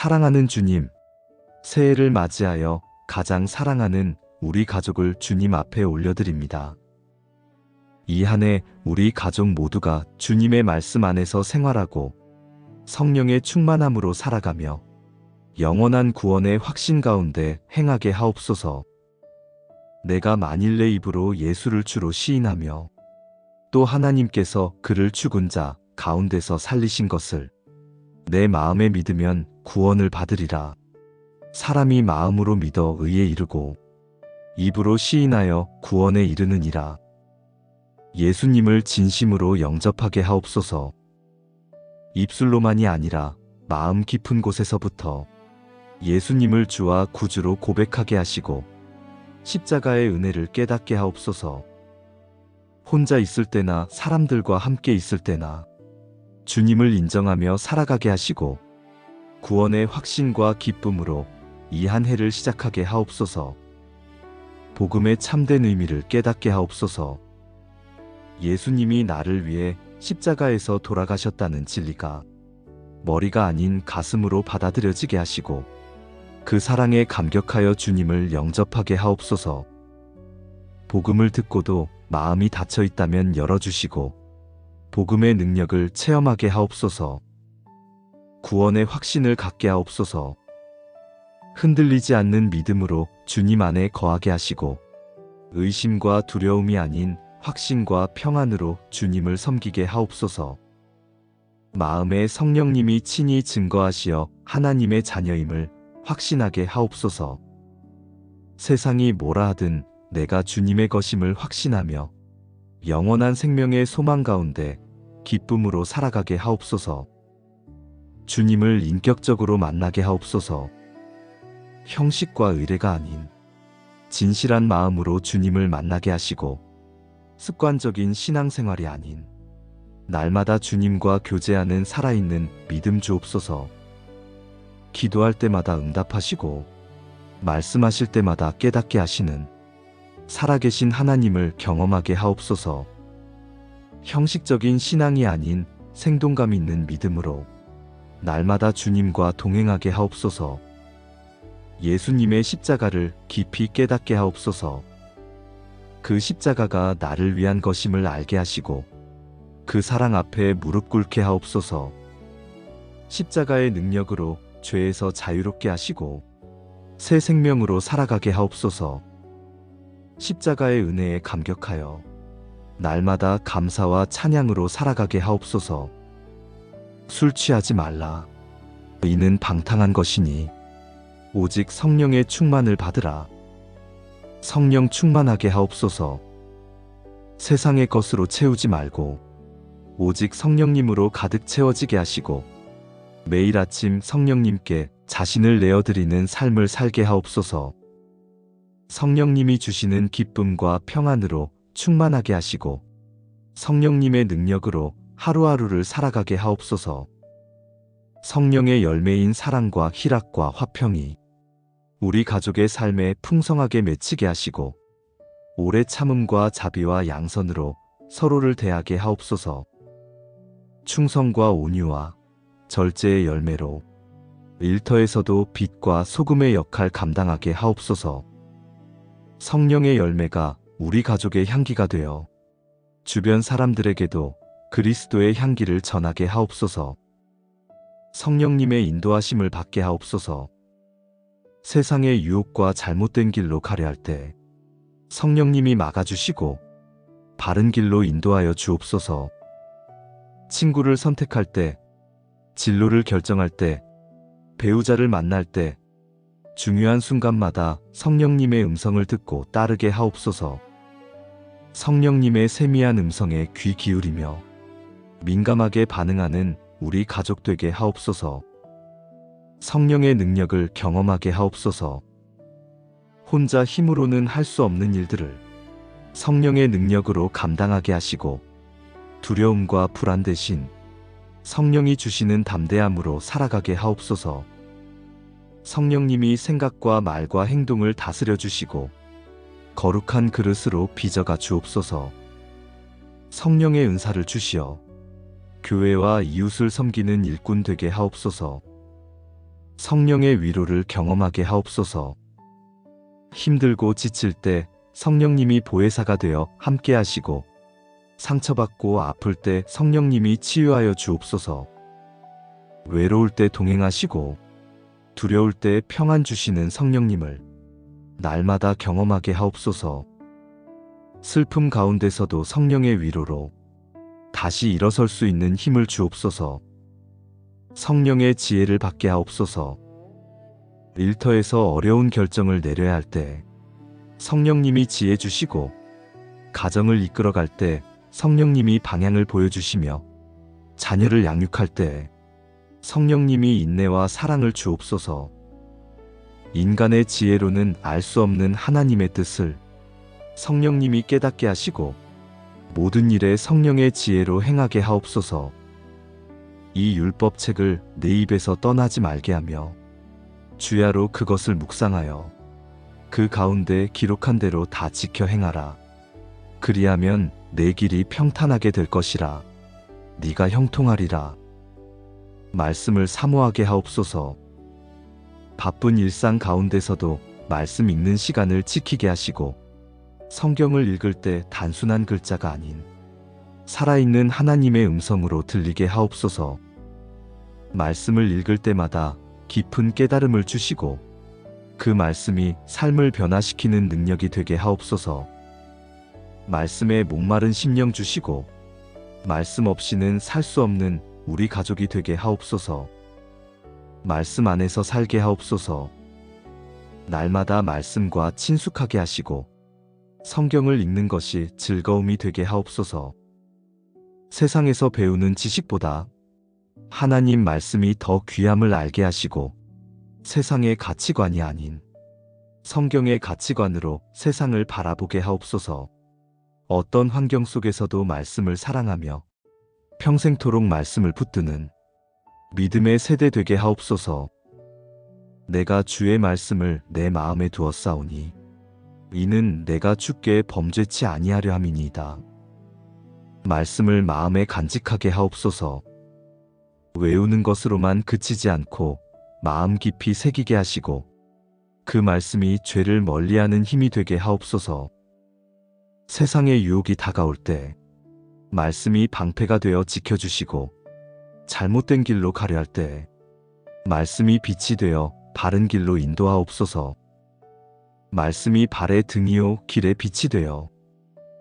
사랑하는 주님, 새해를 맞이하여 가장 사랑하는 우리 가족을 주님 앞에 올려드립니다. 이 한 해 우리 가족 모두가 주님의 말씀 안에서 생활하고 성령의 충만함으로 살아가며 영원한 구원의 확신 가운데 행하게 하옵소서. 내가 만일 내 입으로 예수를 주로 시인하며 또 하나님께서 그를 죽은 자 가운데서 살리신 것을 내 마음에 믿으면 구원을 받으리라. 사람이 마음으로 믿어 의에 이르고 입으로 시인하여 구원에 이르느니라. 예수님을 진심으로 영접하게 하옵소서. 입술로만이 아니라 마음 깊은 곳에서부터 예수님을 주와 구주로 고백하게 하시고 십자가의 은혜를 깨닫게 하옵소서. 혼자 있을 때나 사람들과 함께 있을 때나 주님을 인정하며 살아가게 하시고 구원의 확신과 기쁨으로 이 한 해를 시작하게 하옵소서. 복음의 참된 의미를 깨닫게 하옵소서. 예수님이 나를 위해 십자가에서 돌아가셨다는 진리가 머리가 아닌 가슴으로 받아들여지게 하시고 그 사랑에 감격하여 주님을 영접하게 하옵소서. 복음을 듣고도 마음이 닫혀 있다면 열어주시고 복음의 능력을 체험하게 하옵소서. 구원의 확신을 갖게 하옵소서. 흔들리지 않는 믿음으로 주님 안에 거하게 하시고 의심과 두려움이 아닌 확신과 평안으로 주님을 섬기게 하옵소서. 마음에 성령님이 친히 증거하시어 하나님의 자녀임을 확신하게 하옵소서. 세상이 뭐라 하든 내가 주님의 것임을 확신하며 영원한 생명의 소망 가운데 기쁨으로 살아가게 하옵소서. 주님을 인격적으로 만나게 하옵소서. 형식과 의례가 아닌 진실한 마음으로 주님을 만나게 하시고 습관적인 신앙생활이 아닌 날마다 주님과 교제하는 살아있는 믿음 주옵소서. 기도할 때마다 응답하시고 말씀하실 때마다 깨닫게 하시는 살아계신 하나님을 경험하게 하옵소서. 형식적인 신앙이 아닌 생동감 있는 믿음으로 날마다 주님과 동행하게 하옵소서. 예수님의 십자가를 깊이 깨닫게 하옵소서. 그 십자가가 나를 위한 것임을 알게 하시고 그 사랑 앞에 무릎 꿇게 하옵소서. 십자가의 능력으로 죄에서 자유롭게 하시고 새 생명으로 살아가게 하옵소서. 십자가의 은혜에 감격하여 날마다 감사와 찬양으로 살아가게 하옵소서. 술 취하지 말라. 이는 방탕한 것이니 오직 성령의 충만을 받으라. 성령 충만하게 하옵소서. 세상의 것으로 채우지 말고 오직 성령님으로 가득 채워지게 하시고 매일 아침 성령님께 자신을 내어드리는 삶을 살게 하옵소서. 성령님이 주시는 기쁨과 평안으로 충만하게 하시고 성령님의 능력으로 하루하루를 살아가게 하옵소서. 성령의 열매인 사랑과 희락과 화평이 우리 가족의 삶에 풍성하게 맺히게 하시고 오래 참음과 자비와 양선으로 서로를 대하게 하옵소서. 충성과 온유와 절제의 열매로 일터에서도 빛과 소금의 역할 감당하게 하옵소서. 성령의 열매가 우리 가족의 향기가 되어 주변 사람들에게도 그리스도의 향기를 전하게 하옵소서. 성령님의 인도하심을 받게 하옵소서. 세상의 유혹과 잘못된 길로 가려 할 때 성령님이 막아주시고 바른 길로 인도하여 주옵소서. 친구를 선택할 때, 진로를 결정할 때, 배우자를 만날 때 중요한 순간마다 성령님의 음성을 듣고 따르게 하옵소서. 성령님의 세미한 음성에 귀 기울이며 민감하게 반응하는 우리 가족 되게 하옵소서. 성령의 능력을 경험하게 하옵소서. 혼자 힘으로는 할 수 없는 일들을 성령의 능력으로 감당하게 하시고 두려움과 불안 대신 성령이 주시는 담대함으로 살아가게 하옵소서. 성령님이 생각과 말과 행동을 다스려 주시고 거룩한 그릇으로 빚어가 주옵소서. 성령의 은사를 주시어 교회와 이웃을 섬기는 일꾼 되게 하옵소서. 성령의 위로를 경험하게 하옵소서. 힘들고 지칠 때 성령님이 보혜사가 되어 함께 하시고, 상처받고 아플 때 성령님이 치유하여 주옵소서. 외로울 때 동행하시고 두려울 때 평안 주시는 성령님을 날마다 경험하게 하옵소서. 슬픔 가운데서도 성령의 위로로 다시 일어설 수 있는 힘을 주옵소서. 성령의 지혜를 받게 하옵소서. 일터에서 어려운 결정을 내려야 할 때 성령님이 지혜 주시고, 가정을 이끌어갈 때 성령님이 방향을 보여주시며, 자녀를 양육할 때 성령님이 인내와 사랑을 주옵소서. 인간의 지혜로는 알 수 없는 하나님의 뜻을 성령님이 깨닫게 하시고, 모든 일에 성령의 지혜로 행하게 하옵소서. 이 율법책을 내 입에서 떠나지 말게 하며 주야로 그것을 묵상하여 그 가운데 기록한 대로 다 지켜 행하라. 그리하면 내 길이 평탄하게 될 것이라. 네가 형통하리라. 말씀을 사모하게 하옵소서. 바쁜 일상 가운데서도 말씀 읽는 시간을 지키게 하시고, 성경을 읽을 때 단순한 글자가 아닌 살아있는 하나님의 음성으로 들리게 하옵소서. 말씀을 읽을 때마다 깊은 깨달음을 주시고, 그 말씀이 삶을 변화시키는 능력이 되게 하옵소서. 말씀에 목마른 심령 주시고, 말씀 없이는 살 수 없는 우리 가족이 되게 하옵소서. 말씀 안에서 살게 하옵소서. 날마다 말씀과 친숙하게 하시고, 성경을 읽는 것이 즐거움이 되게 하옵소서. 세상에서 배우는 지식보다 하나님 말씀이 더 귀함을 알게 하시고, 세상의 가치관이 아닌 성경의 가치관으로 세상을 바라보게 하옵소서. 어떤 환경 속에서도 말씀을 사랑하며 평생토록 말씀을 붙드는 믿음의 세대 되게 하옵소서. 내가 주의 말씀을 내 마음에 두었사오니 이는 내가 주께 범죄치 아니하려 함이니이다. 말씀을 마음에 간직하게 하옵소서. 외우는 것으로만 그치지 않고 마음 깊이 새기게 하시고, 그 말씀이 죄를 멀리하는 힘이 되게 하옵소서. 세상의 유혹이 다가올 때 말씀이 방패가 되어 지켜주시고, 잘못된 길로 가려 할 때 말씀이 빛이 되어 바른 길로 인도하옵소서. 말씀이 발의 등이요 길의 빛이 되어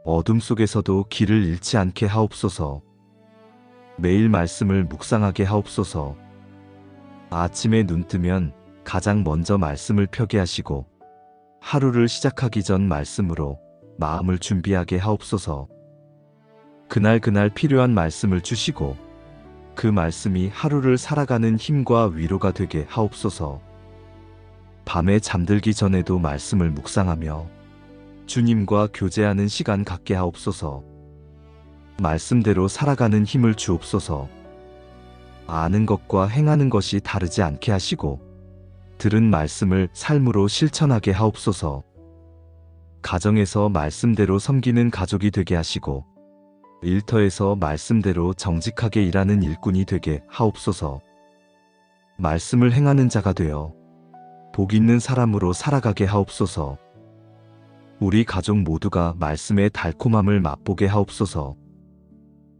어둠 속에서도 길을 잃지 않게 하옵소서. 매일 말씀을 묵상하게 하옵소서. 아침에 눈 뜨면 가장 먼저 말씀을 펴게 하시고, 하루를 시작하기 전 말씀으로 마음을 준비하게 하옵소서. 그날 필요한 말씀을 주시고, 그 말씀이 하루를 살아가는 힘과 위로가 되게 하옵소서. 밤에 잠들기 전에도 말씀을 묵상하며 주님과 교제하는 시간 갖게 하옵소서. 말씀대로 살아가는 힘을 주옵소서. 아는 것과 행하는 것이 다르지 않게 하시고, 들은 말씀을 삶으로 실천하게 하옵소서. 가정에서 말씀대로 섬기는 가족이 되게 하시고, 일터에서 말씀대로 정직하게 일하는 일꾼이 되게 하옵소서. 말씀을 행하는 자가 되어 복 있는 사람으로 살아가게 하옵소서. 우리 가족 모두가 말씀의 달콤함을 맛보게 하옵소서.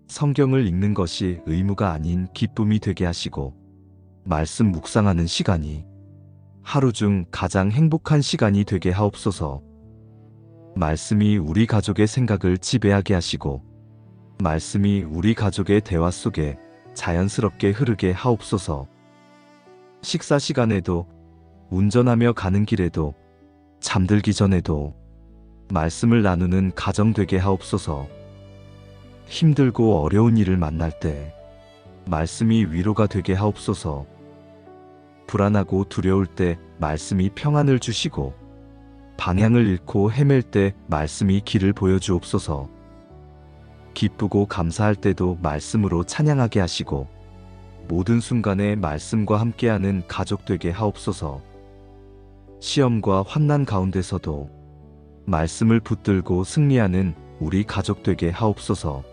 성경을 읽는 것이 의무가 아닌 기쁨이 되게 하시고, 말씀 묵상하는 시간이 하루 중 가장 행복한 시간이 되게 하옵소서. 말씀이 우리 가족의 생각을 지배하게 하시고, 말씀이 우리 가족의 대화 속에 자연스럽게 흐르게 하옵소서. 식사 시간에도, 운전하며 가는 길에도, 잠들기 전에도 말씀을 나누는 가정 되게 하옵소서. 힘들고 어려운 일을 만날 때 말씀이 위로가 되게 하옵소서. 불안하고 두려울 때 말씀이 평안을 주시고, 방향을 잃고 헤맬 때 말씀이 길을 보여주옵소서. 기쁘고 감사할 때도 말씀으로 찬양하게 하시고, 모든 순간에 말씀과 함께하는 가족 되게 하옵소서. 시험과 환난 가운데서도 말씀을 붙들고 승리하는 우리 가족 되게 하옵소서.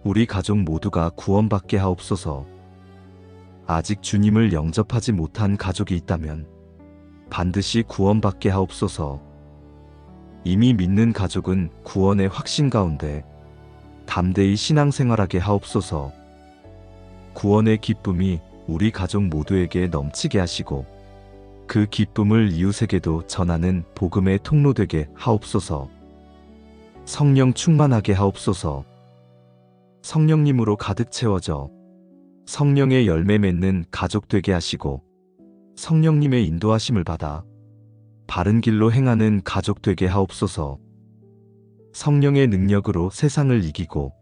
우리 가족 모두가 구원받게 하옵소서. 아직 주님을 영접하지 못한 가족이 있다면 반드시 구원받게 하옵소서. 이미 믿는 가족은 구원의 확신 가운데 담대히 신앙생활하게 하옵소서. 구원의 기쁨이 우리 가족 모두에게 넘치게 하시고 그 기쁨을 이웃에게도 전하는 복음의 통로 되게 하옵소서. 성령 충만하게 하옵소서. 성령님으로 가득 채워져 성령의 열매 맺는 가족 되게 하시고 성령님의 인도하심을 받아 바른 길로 행하는 가족 되게 하옵소서. 성령의 능력으로 세상을 이기고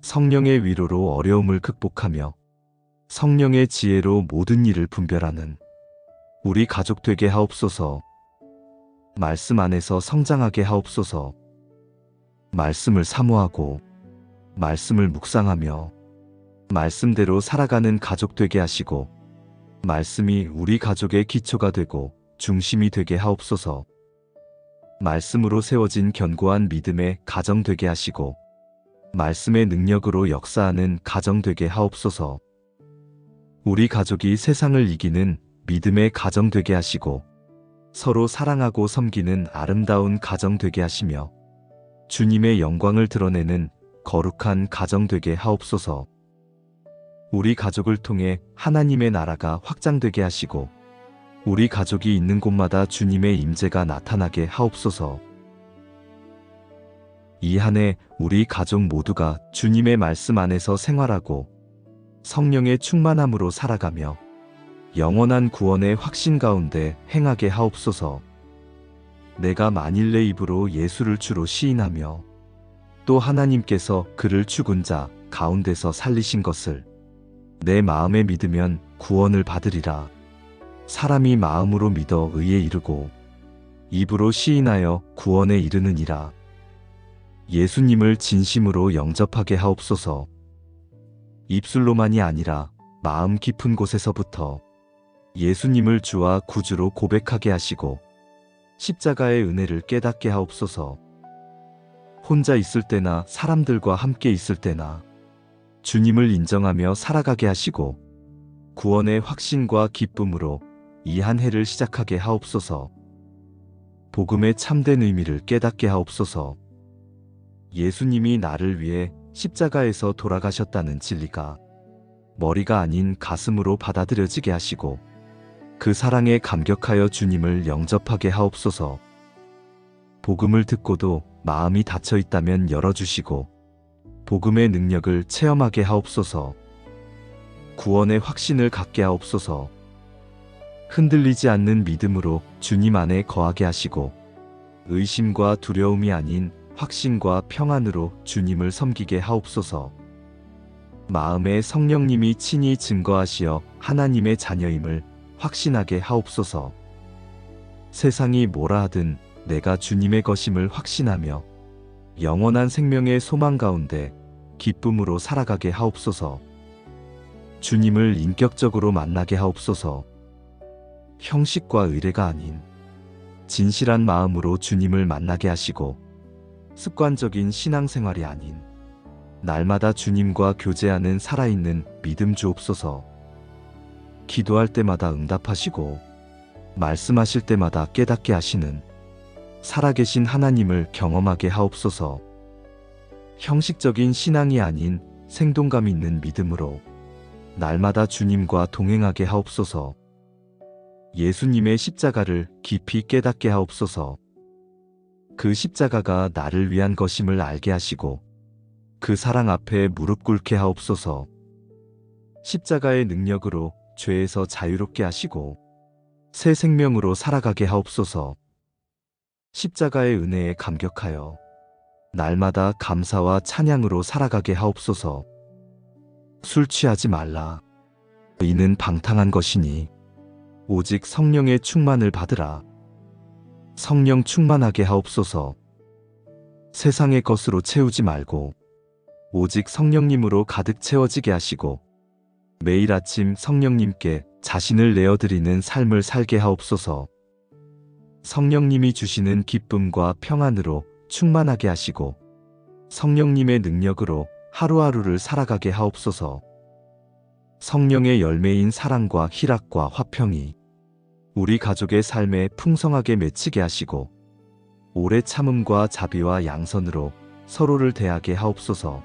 성령의 위로로 어려움을 극복하며 성령의 지혜로 모든 일을 분별하는 우리 가족 되게 하옵소서. 말씀 안에서 성장하게 하옵소서. 말씀을 사모하고 말씀을 묵상하며 말씀대로 살아가는 가족 되게 하시고 말씀이 우리 가족의 기초가 되고 중심이 되게 하옵소서. 말씀으로 세워진 견고한 믿음의 가정 되게 하시고 말씀의 능력으로 역사하는 가정 되게 하옵소서. 우리 가족이 세상을 이기는 믿음의 가정 되게 하시고 서로 사랑하고 섬기는 아름다운 가정 되게 하시며 주님의 영광을 드러내는 거룩한 가정 되게 하옵소서. 우리 가족을 통해 하나님의 나라가 확장되게 하시고 우리 가족이 있는 곳마다 주님의 임재가 나타나게 하옵소서. 이 한 해 우리 가족 모두가 주님의 말씀 안에서 생활하고 성령의 충만함으로 살아가며 영원한 구원의 확신 가운데 행하게 하옵소서. 내가 만일 내 입으로 예수를 주로 시인하며 또 하나님께서 그를 죽은 자 가운데서 살리신 것을 내 마음에 믿으면 구원을 받으리라. 사람이 마음으로 믿어 의에 이르고 입으로 시인하여 구원에 이르느니라. 예수님을 진심으로 영접하게 하옵소서. 입술로만이 아니라 마음 깊은 곳에서부터 예수님을 주와 구주로 고백하게 하시고 십자가의 은혜를 깨닫게 하옵소서. 혼자 있을 때나 사람들과 함께 있을 때나 주님을 인정하며 살아가게 하시고 구원의 확신과 기쁨으로 이 한 해를 시작하게 하옵소서. 복음의 참된 의미를 깨닫게 하옵소서. 예수님이 나를 위해 십자가에서 돌아가셨다는 진리가 머리가 아닌 가슴으로 받아들여지게 하시고 그 사랑에 감격하여 주님을 영접하게 하옵소서. 복음을 듣고도 마음이 닫혀 있다면 열어주시고 복음의 능력을 체험하게 하옵소서. 구원의 확신을 갖게 하옵소서. 흔들리지 않는 믿음으로 주님 안에 거하게 하시고 의심과 두려움이 아닌 확신과 평안으로 주님을 섬기게 하옵소서. 마음에 성령님이 친히 증거하시어 하나님의 자녀임을 확신하게 하옵소서. 세상이 뭐라 하든 내가 주님의 것임을 확신하며 영원한 생명의 소망 가운데 기쁨으로 살아가게 하옵소서. 주님을 인격적으로 만나게 하옵소서. 형식과 의례가 아닌 진실한 마음으로 주님을 만나게 하시고 습관적인 신앙생활이 아닌 날마다 주님과 교제하는 살아있는 믿음 주옵소서. 기도할 때마다 응답하시고 말씀하실 때마다 깨닫게 하시는 살아계신 하나님을 경험하게 하옵소서. 형식적인 신앙이 아닌 생동감 있는 믿음으로 날마다 주님과 동행하게 하옵소서. 예수님의 십자가를 깊이 깨닫게 하옵소서. 그 십자가가 나를 위한 것임을 알게 하시고 그 사랑 앞에 무릎 꿇게 하옵소서. 십자가의 능력으로 죄에서 자유롭게 하시고 새 생명으로 살아가게 하옵소서. 십자가의 은혜에 감격하여 날마다 감사와 찬양으로 살아가게 하옵소서. 술 취하지 말라. 이는 방탕한 것이니 오직 성령의 충만을 받으라. 성령 충만하게 하옵소서. 세상의 것으로 채우지 말고 오직 성령님으로 가득 채워지게 하시고 매일 아침 성령님께 자신을 내어드리는 삶을 살게 하옵소서. 성령님이 주시는 기쁨과 평안으로 충만하게 하시고 성령님의 능력으로 하루하루를 살아가게 하옵소서. 성령의 열매인 사랑과 희락과 화평이 우리 가족의 삶에 풍성하게 맺히게 하시고 오래 참음과 자비와 양선으로 서로를 대하게 하옵소서.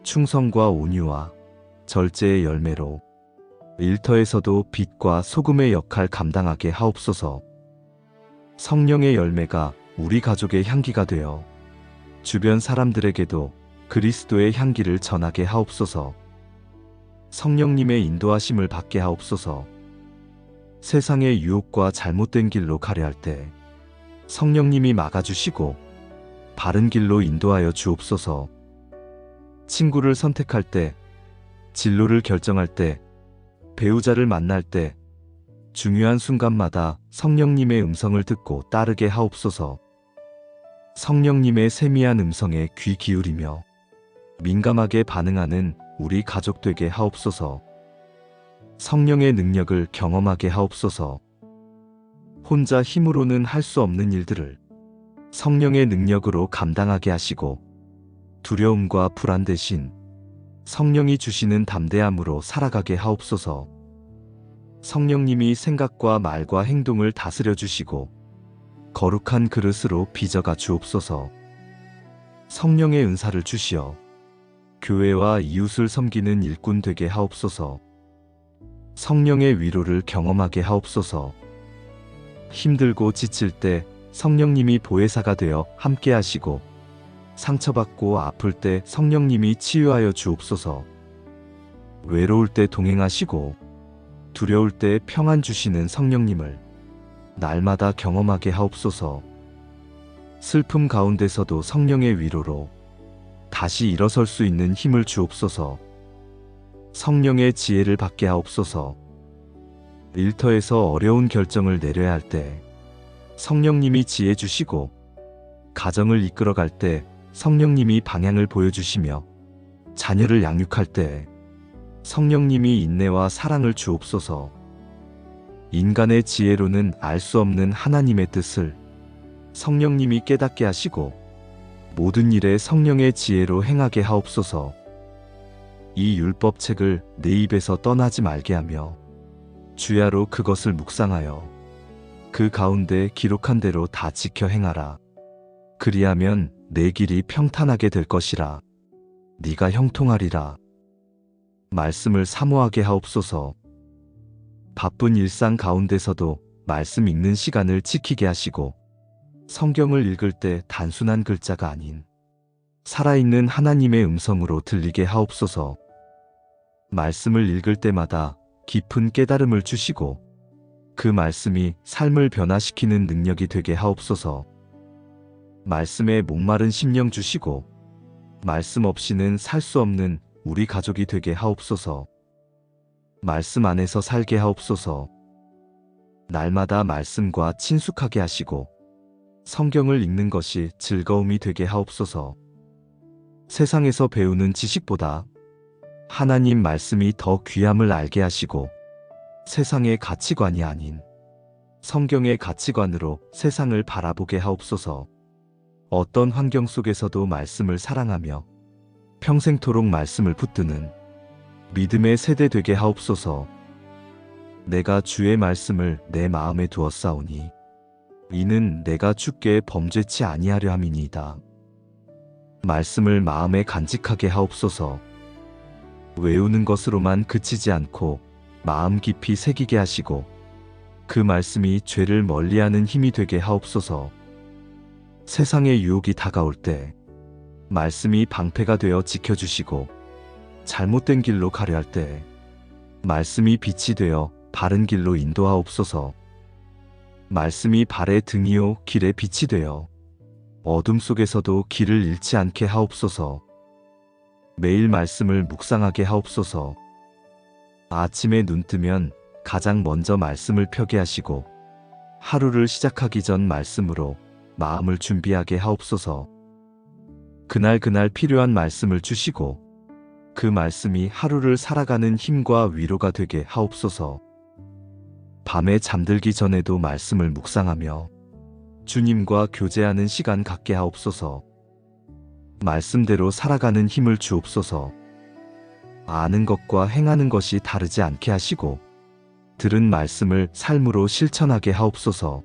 충성과 온유와 절제의 열매로 일터에서도 빛과 소금의 역할 감당하게 하옵소서. 성령의 열매가 우리 가족의 향기가 되어 주변 사람들에게도 그리스도의 향기를 전하게 하옵소서. 성령님의 인도하심을 받게 하옵소서. 세상의 유혹과 잘못된 길로 가려 할 때 성령님이 막아주시고 바른 길로 인도하여 주옵소서. 친구를 선택할 때, 진로를 결정할 때, 배우자를 만날 때 중요한 순간마다 성령님의 음성을 듣고 따르게 하옵소서. 성령님의 세미한 음성에 귀 기울이며 민감하게 반응하는 우리 가족 되게 하옵소서. 성령의 능력을 경험하게 하옵소서. 혼자 힘으로는 할 수 없는 일들을 성령의 능력으로 감당하게 하시고 두려움과 불안 대신 성령이 주시는 담대함으로 살아가게 하옵소서. 성령님이 생각과 말과 행동을 다스려 주시고 거룩한 그릇으로 빚어가 주옵소서. 성령의 은사를 주시어 교회와 이웃을 섬기는 일꾼 되게 하옵소서. 성령의 위로를 경험하게 하옵소서. 힘들고 지칠 때 성령님이 보혜사가 되어 함께 하시고 상처받고 아플 때 성령님이 치유하여 주옵소서. 외로울 때 동행하시고 두려울 때 평안 주시는 성령님을 날마다 경험하게 하옵소서. 슬픔 가운데서도 성령의 위로로 다시 일어설 수 있는 힘을 주옵소서. 성령의 지혜를 받게 하옵소서. 일터에서 어려운 결정을 내려야 할 때 성령님이 지혜 주시고 가정을 이끌어갈 때 성령님이 방향을 보여주시며 자녀를 양육할 때 성령님이 인내와 사랑을 주옵소서. 인간의 지혜로는 알 수 없는 하나님의 뜻을 성령님이 깨닫게 하시고 모든 일에 성령의 지혜로 행하게 하옵소서. 이 율법책을 내 입에서 떠나지 말게 하며 주야로 그것을 묵상하여 그 가운데 기록한 대로 다 지켜 행하라. 그리하면 내 길이 평탄하게 될 것이라. 네가 형통하리라. 말씀을 사모하게 하옵소서. 바쁜 일상 가운데서도 말씀 읽는 시간을 지키게 하시고 성경을 읽을 때 단순한 글자가 아닌 살아있는 하나님의 음성으로 들리게 하옵소서. 말씀을 읽을 때마다 깊은 깨달음을 주시고 그 말씀이 삶을 변화시키는 능력이 되게 하옵소서. 말씀에 목마른 심령 주시고 말씀 없이는 살 수 없는 우리 가족이 되게 하옵소서. 말씀 안에서 살게 하옵소서. 날마다 말씀과 친숙하게 하시고 성경을 읽는 것이 즐거움이 되게 하옵소서. 세상에서 배우는 지식보다 하나님 말씀이 더 귀함을 알게 하시고 세상의 가치관이 아닌 성경의 가치관으로 세상을 바라보게 하옵소서. 어떤 환경 속에서도 말씀을 사랑하며 평생토록 말씀을 붙드는 믿음의 세대 되게 하옵소서. 내가 주의 말씀을 내 마음에 두었사오니 이는 내가 주께 범죄치 아니하려 함이니이다. 말씀을 마음에 간직하게 하옵소서. 외우는 것으로만 그치지 않고 마음 깊이 새기게 하시고 그 말씀이 죄를 멀리하는 힘이 되게 하옵소서. 세상의 유혹이 다가올 때 말씀이 방패가 되어 지켜주시고 잘못된 길로 가려 할 때 말씀이 빛이 되어 바른 길로 인도하옵소서. 말씀이 발의 등이요 길의 빛이 되어 어둠 속에서도 길을 잃지 않게 하옵소서. 매일 말씀을 묵상하게 하옵소서. 아침에 눈 뜨면 가장 먼저 말씀을 펴게 하시고 하루를 시작하기 전 말씀으로 마음을 준비하게 하옵소서. 그날 필요한 말씀을 주시고 그 말씀이 하루를 살아가는 힘과 위로가 되게 하옵소서. 밤에 잠들기 전에도 말씀을 묵상하며 주님과 교제하는 시간 갖게 하옵소서. 말씀대로 살아가는 힘을 주옵소서. 아는 것과 행하는 것이 다르지 않게 하시고 들은 말씀을 삶으로 실천하게 하옵소서.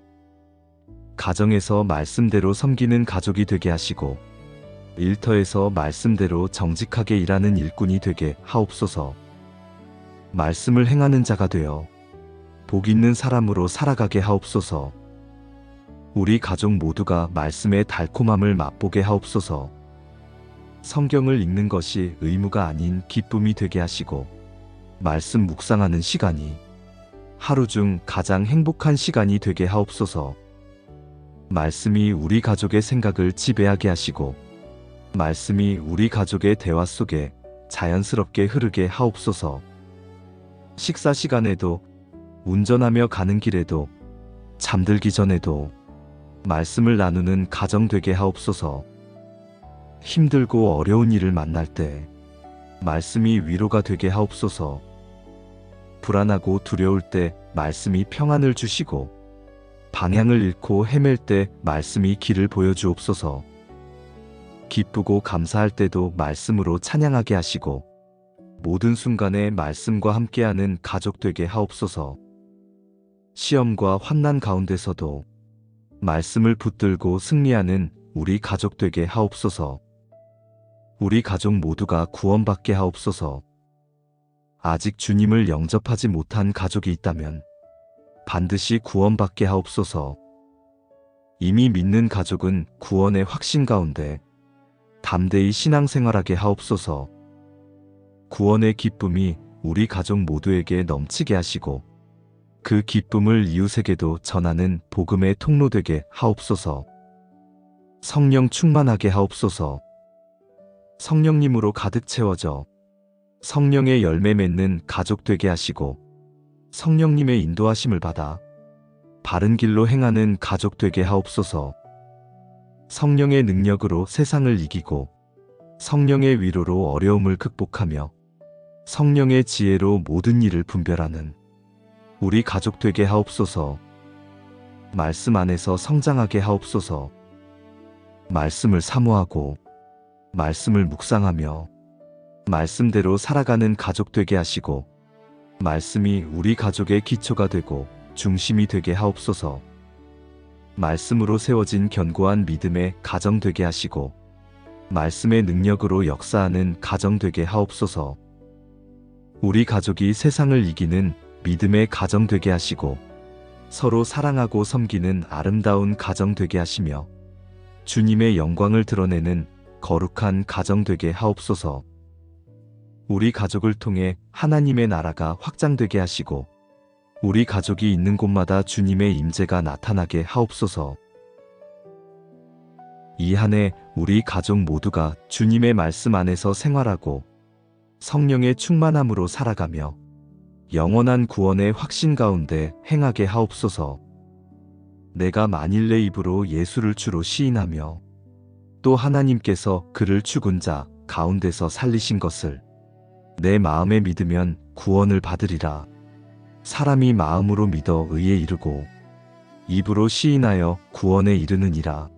가정에서 말씀대로 섬기는 가족이 되게 하시고 일터에서 말씀대로 정직하게 일하는 일꾼이 되게 하옵소서. 말씀을 행하는 자가 되어 복 있는 사람으로 살아가게 하옵소서. 우리 가족 모두가 말씀의 달콤함을 맛보게 하옵소서. 성경을 읽는 것이 의무가 아닌 기쁨이 되게 하시고 말씀 묵상하는 시간이 하루 중 가장 행복한 시간이 되게 하옵소서. 말씀이 우리 가족의 생각을 지배하게 하시고 말씀이 우리 가족의 대화 속에 자연스럽게 흐르게 하옵소서. 식사 시간에도 운전하며 가는 길에도 잠들기 전에도 말씀을 나누는 가정 되게 하옵소서. 힘들고 어려운 일을 만날 때 말씀이 위로가 되게 하옵소서. 불안하고 두려울 때 말씀이 평안을 주시고 방향을 잃고 헤맬 때 말씀이 길을 보여주옵소서. 기쁘고 감사할 때도 말씀으로 찬양하게 하시고 모든 순간에 말씀과 함께하는 가족 되게 하옵소서. 시험과 환난 가운데서도 말씀을 붙들고 승리하는 우리 가족 되게 하옵소서. 우리 가족 모두가 구원받게 하옵소서. 아직 주님을 영접하지 못한 가족이 있다면 반드시 구원받게 하옵소서. 이미 믿는 가족은 구원의 확신 가운데 담대히 신앙생활하게 하옵소서. 구원의 기쁨이 우리 가족 모두에게 넘치게 하시고 그 기쁨을 이웃에게도 전하는 복음의 통로 되게 하옵소서. 성령 충만하게 하옵소서. 성령님으로 가득 채워져 성령의 열매 맺는 가족 되게 하시고 성령님의 인도하심을 받아 바른 길로 행하는 가족 되게 하옵소서. 성령의 능력으로 세상을 이기고 성령의 위로로 어려움을 극복하며 성령의 지혜로 모든 일을 분별하는 우리 가족 되게 하옵소서. 말씀 안에서 성장하게 하옵소서. 말씀을 사모하고 말씀을 묵상하며 말씀대로 살아가는 가족 되게 하시고 말씀이 우리 가족의 기초가 되고 중심이 되게 하옵소서. 말씀으로 세워진 견고한 믿음의 가정 되게 하시고 말씀의 능력으로 역사하는 가정 되게 하옵소서. 우리 가족이 세상을 이기는 믿음의 가정 되게 하시고 서로 사랑하고 섬기는 아름다운 가정 되게 하시며 주님의 영광을 드러내는 거룩한 가정 되게 하옵소서. 우리 가족을 통해 하나님의 나라가 확장되게 하시고 우리 가족이 있는 곳마다 주님의 임재가 나타나게 하옵소서. 이 한 해 우리 가족 모두가 주님의 말씀 안에서 생활하고 성령의 충만함으로 살아가며 영원한 구원의 확신 가운데 행하게 하옵소서. 내가 만일 내 입으로 예수를 주로 시인하며 또 하나님께서 그를 죽은 자 가운데서 살리신 것을 내 마음에 믿으면 구원을 받으리라. 사람이 마음으로 믿어 의에 이르고 입으로 시인하여 구원에 이르느니라.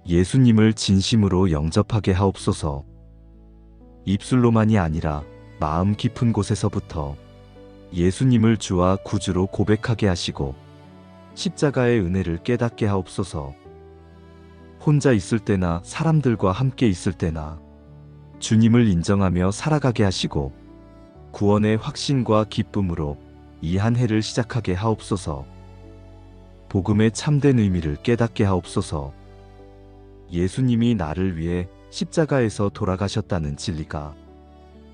예수님을 진심으로 영접하게 하옵소서. 입술로만이 아니라 마음 깊은 곳에서부터 예수님을 주와 구주로 고백하게 하시고 십자가의 은혜를 깨닫게 하옵소서. 혼자 있을 때나 사람들과 함께 있을 때나 주님을 인정하며 살아가게 하시고 구원의 확신과 기쁨으로 이 한 해를 시작하게 하옵소서. 복음의 참된 의미를 깨닫게 하옵소서. 예수님이 나를 위해 십자가에서 돌아가셨다는 진리가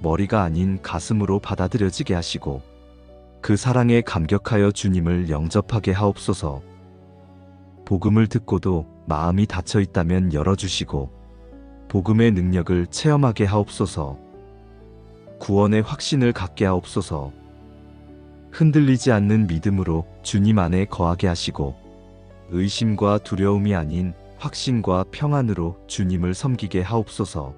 머리가 아닌 가슴으로 받아들여지게 하시고 그 사랑에 감격하여 주님을 영접하게 하옵소서. 복음을 듣고도 마음이 닫혀 있다면 열어주시고 복음의 능력을 체험하게 하옵소서. 구원의 확신을 갖게 하옵소서. 흔들리지 않는 믿음으로 주님 안에 거하게 하시고 의심과 두려움이 아닌 확신과 평안으로 주님을 섬기게 하옵소서.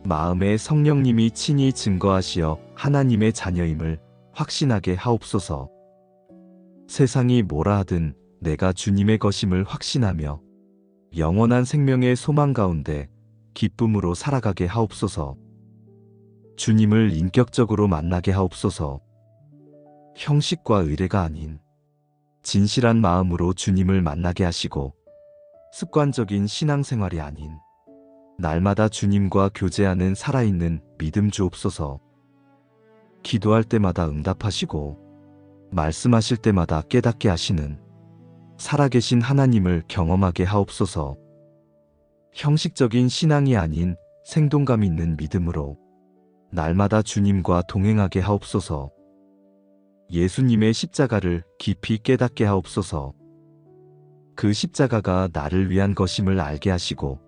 마음에 성령님이 친히 증거하시어 하나님의 자녀임을 확신하게 하옵소서. 세상이 뭐라 하든 내가 주님의 것임을 확신하며 영원한 생명의 소망 가운데 기쁨으로 살아가게 하옵소서. 주님을 인격적으로 만나게 하옵소서. 형식과 의례가 아닌 진실한 마음으로 주님을 만나게 하시고, 습관적인 신앙생활이 아닌 날마다 주님과 교제하는 살아있는 믿음 주옵소서. 기도할 때마다 응답하시고 말씀하실 때마다 깨닫게 하시는 살아계신 하나님을 경험하게 하옵소서. 형식적인 신앙이 아닌 생동감 있는 믿음으로 날마다 주님과 동행하게 하옵소서. 예수님의 십자가를 깊이 깨닫게 하옵소서. 그 십자가가 나를 위한 것임을 알게 하시고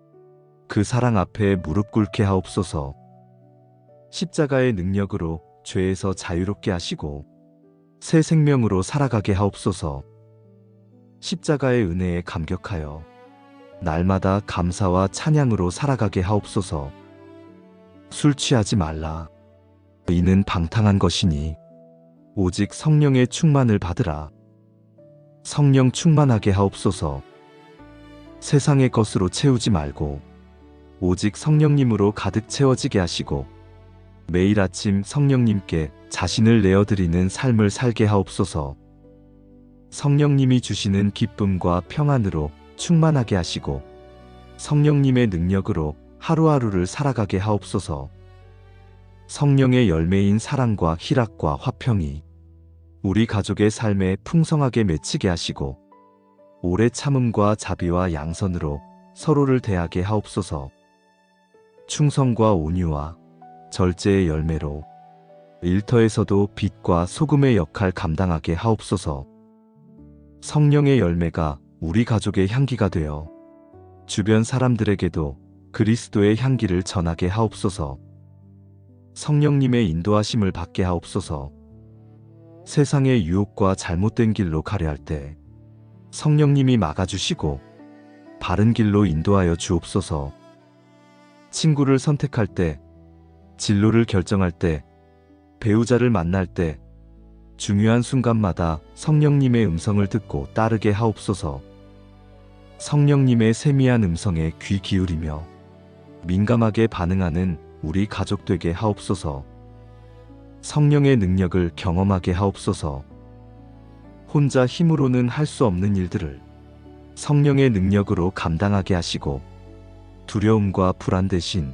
그 사랑 앞에 무릎 꿇게 하옵소서. 십자가의 능력으로 죄에서 자유롭게 하시고 새 생명으로 살아가게 하옵소서. 십자가의 은혜에 감격하여 날마다 감사와 찬양으로 살아가게 하옵소서. 술 취하지 말라. 이는 방탕한 것이니 오직 성령의 충만을 받으라. 성령 충만하게 하옵소서. 세상의 것으로 채우지 말고 오직 성령님으로 가득 채워지게 하시고 매일 아침 성령님께 자신을 내어드리는 삶을 살게 하옵소서. 성령님이 주시는 기쁨과 평안으로 충만하게 하시고 성령님의 능력으로 하루하루를 살아가게 하옵소서. 성령의 열매인 사랑과 희락과 화평이 우리 가족의 삶에 풍성하게 맺히게 하시고 오래 참음과 자비와 양선으로 서로를 대하게 하옵소서. 충성과 온유와 절제의 열매로 일터에서도 빛과 소금의 역할 감당하게 하옵소서. 성령의 열매가 우리 가족의 향기가 되어 주변 사람들에게도 그리스도의 향기를 전하게 하옵소서. 성령님의 인도하심을 받게 하옵소서. 세상의 유혹과 잘못된 길로 가려 할 때 성령님이 막아주시고 바른 길로 인도하여 주옵소서. 친구를 선택할 때, 진로를 결정할 때, 배우자를 만날 때 중요한 순간마다 성령님의 음성을 듣고 따르게 하옵소서. 성령님의 세미한 음성에 귀 기울이며 민감하게 반응하는 우리 가족 되게 하옵소서. 성령의 능력을 경험하게 하옵소서. 혼자 힘으로는 할 수 없는 일들을 성령의 능력으로 감당하게 하시고 두려움과 불안 대신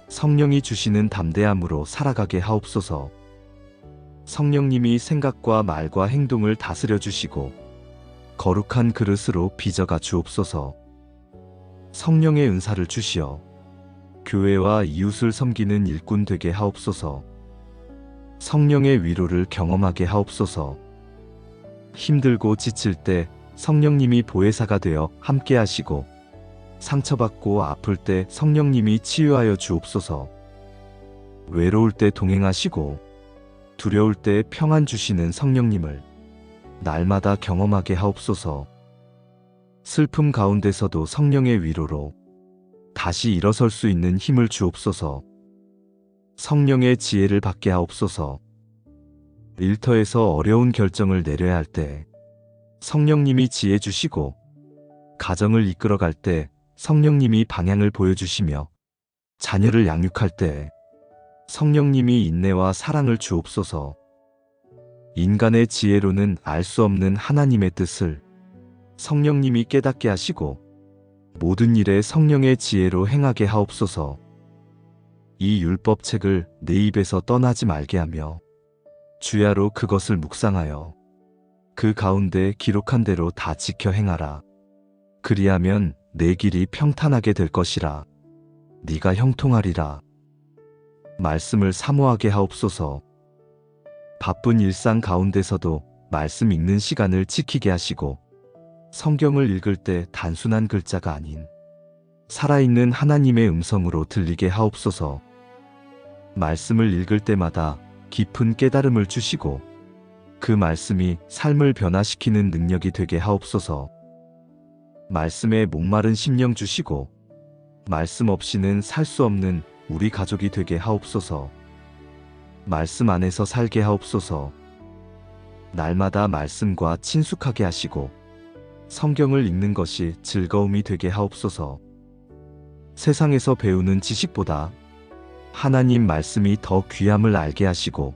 성령이 주시는 담대함으로 살아가게 하옵소서. 성령님이 생각과 말과 행동을 다스려 주시고 거룩한 그릇으로 빚어가 주옵소서. 성령의 은사를 주시어 교회와 이웃을 섬기는 일꾼 되게 하옵소서. 성령의 위로를 경험하게 하옵소서. 힘들고 지칠 때 성령님이 보혜사가 되어 함께 하시고 상처받고 아플 때 성령님이 치유하여 주옵소서. 외로울 때 동행하시고 두려울 때 평안 주시는 성령님을 날마다 경험하게 하옵소서. 슬픔 가운데서도 성령의 위로로 다시 일어설 수 있는 힘을 주옵소서. 성령의 지혜를 받게 하옵소서. 일터에서 어려운 결정을 내려야 할 때 성령님이 지혜 주시고 가정을 이끌어갈 때 성령님이 방향을 보여주시며 자녀를 양육할 때 성령님이 인내와 사랑을 주옵소서. 인간의 지혜로는 알 수 없는 하나님의 뜻을 성령님이 깨닫게 하시고 모든 일에 성령의 지혜로 행하게 하옵소서. 이 율법책을 내 입에서 떠나지 말게 하며 주야로 그것을 묵상하여 그 가운데 기록한 대로 다 지켜 행하라. 그리하면 내 길이 평탄하게 될 것이라. 네가 형통하리라. 말씀을 사모하게 하옵소서. 바쁜 일상 가운데서도 말씀 읽는 시간을 지키게 하시고 성경을 읽을 때 단순한 글자가 아닌 살아있는 하나님의 음성으로 들리게 하옵소서. 말씀을 읽을 때마다 깊은 깨달음을 주시고 그 말씀이 삶을 변화시키는 능력이 되게 하옵소서. 말씀에 목마른 심령 주시고 말씀 없이는 살 수 없는 우리 가족이 되게 하옵소서. 말씀 안에서 살게 하옵소서. 날마다 말씀과 친숙하게 하시고 성경을 읽는 것이 즐거움이 되게 하옵소서. 세상에서 배우는 지식보다 하나님 말씀이 더 귀함을 알게 하시고